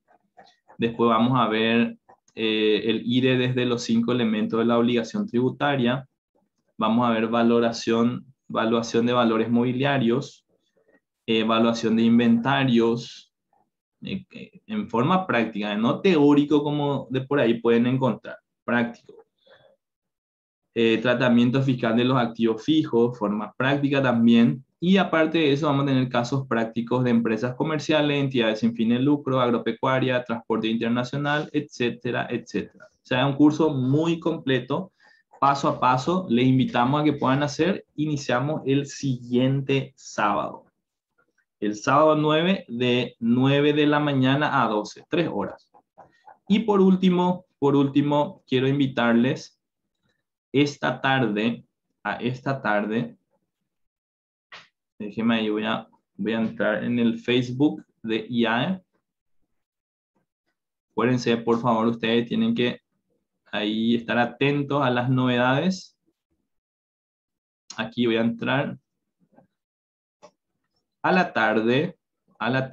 Después vamos a ver el IRE desde los 5 elementos de la obligación tributaria. Vamos a ver evaluación de valores mobiliarios, evaluación de inventarios, en forma práctica, no teórico como de por ahí pueden encontrar, práctico. Tratamiento fiscal de los activos fijos, forma práctica también. Y aparte de eso, vamos a tener casos prácticos de empresas comerciales, entidades sin fines de lucro, agropecuaria, transporte internacional, etcétera, etcétera. O sea, es un curso muy completo, paso a paso. Les invitamos a que puedan hacer. Iniciamos el siguiente sábado. El sábado 9, de 9 de la mañana a 12, 3 horas. Y por último, quiero invitarles esta tarde, déjenme ahí, voy a entrar en el Facebook de IAE. Acuérdense, por favor, ustedes tienen que ahí estar atentos a las novedades. Aquí voy a entrar a la tarde, a la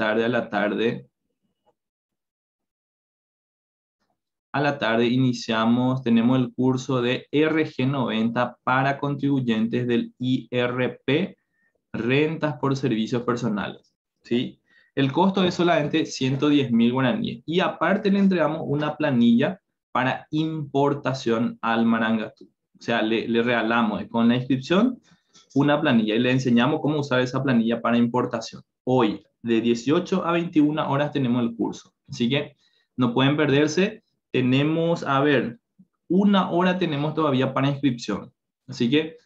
tarde iniciamos, tenemos el curso de RG90 para contribuyentes del IRP, rentas por servicios personales. ¿sí? El costo es solamente 110.000 guaraníes. Y aparte le entregamos una planilla para importación al Marangatu. O sea, le regalamos con la inscripción una planilla y le enseñamos cómo usar esa planilla para importación. Hoy, de 18 a 21 horas tenemos el curso. Así que no pueden perderse. Tenemos, a ver, una hora tenemos todavía para inscripción. Así que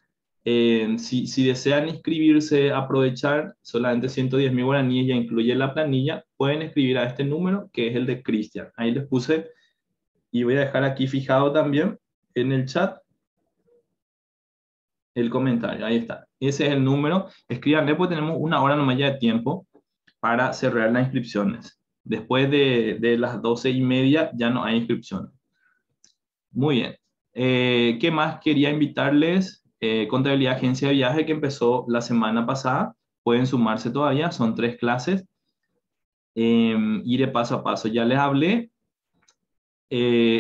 si desean inscribirse, aprovechar solamente 110.000 guaraníes, ya incluye la planilla, pueden escribir a este número que es el de Cristian. Ahí les puse y voy a dejar aquí fijado también en el chat el comentario. Ahí está. Ese es el número. Escríbanle, pues tenemos una hora nomás ya de tiempo para cerrar las inscripciones. Después de las 12:30 ya no hay inscripciones. Muy bien. ¿Qué más quería invitarles? Contabilidad Agencia de Viaje que empezó la semana pasada. Pueden sumarse todavía, son 3 clases. Iré paso a paso. Ya les hablé.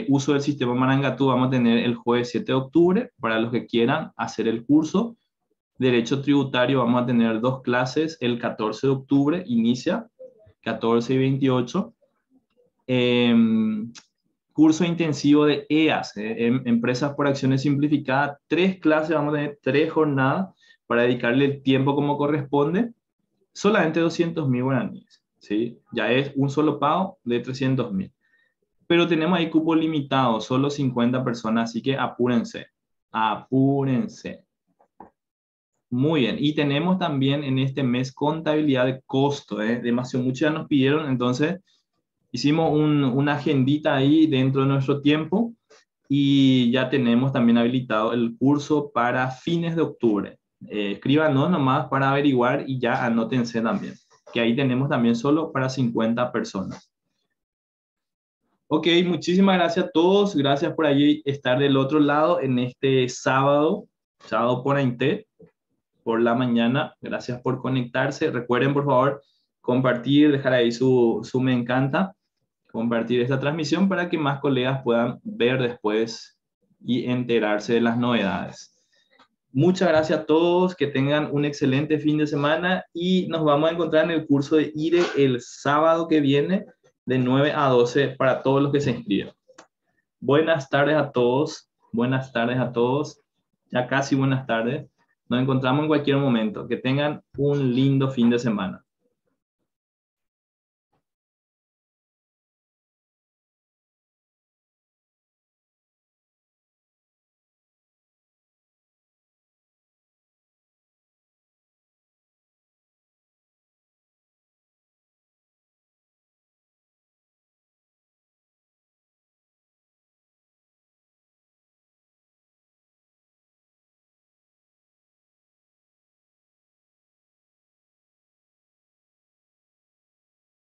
Uso del sistema Marangatú vamos a tener el jueves 7 de octubre para los que quieran hacer el curso. Derecho tributario vamos a tener 2 clases. El 14 de octubre inicia, 14 y 28. Curso intensivo de EAS, Empresas por Acciones Simplificadas, 3 clases, vamos a tener 3 jornadas para dedicarle el tiempo como corresponde, solamente 200.000 guaraníes, ¿sí? Ya es un solo pago de 300.000. Pero tenemos ahí cupo limitado, solo 50 personas, así que apúrense, apúrense. Muy bien, y tenemos también en este mes contabilidad de costo, demasiado, muchos ya nos pidieron, entonces hicimos una agendita ahí dentro de nuestro tiempo y ya tenemos también habilitado el curso para fines de octubre. Escríbanos nomás para averiguar y ya anótense también, que ahí tenemos también solo para 50 personas. Ok, muchísimas gracias a todos, gracias por allí estar del otro lado en este sábado, sábado por AINTE, por la mañana. Gracias por conectarse. Recuerden, por favor, compartir, dejar ahí su me encanta, compartir esta transmisión para que más colegas puedan ver después y enterarse de las novedades. Muchas gracias a todos, que tengan un excelente fin de semana y nos vamos a encontrar en el curso de IRE el sábado que viene de 9 a 12 para todos los que se inscriben. Buenas tardes a todos, buenas tardes a todos, ya casi buenas tardes. Nos encontramos en cualquier momento. Que tengan un lindo fin de semana.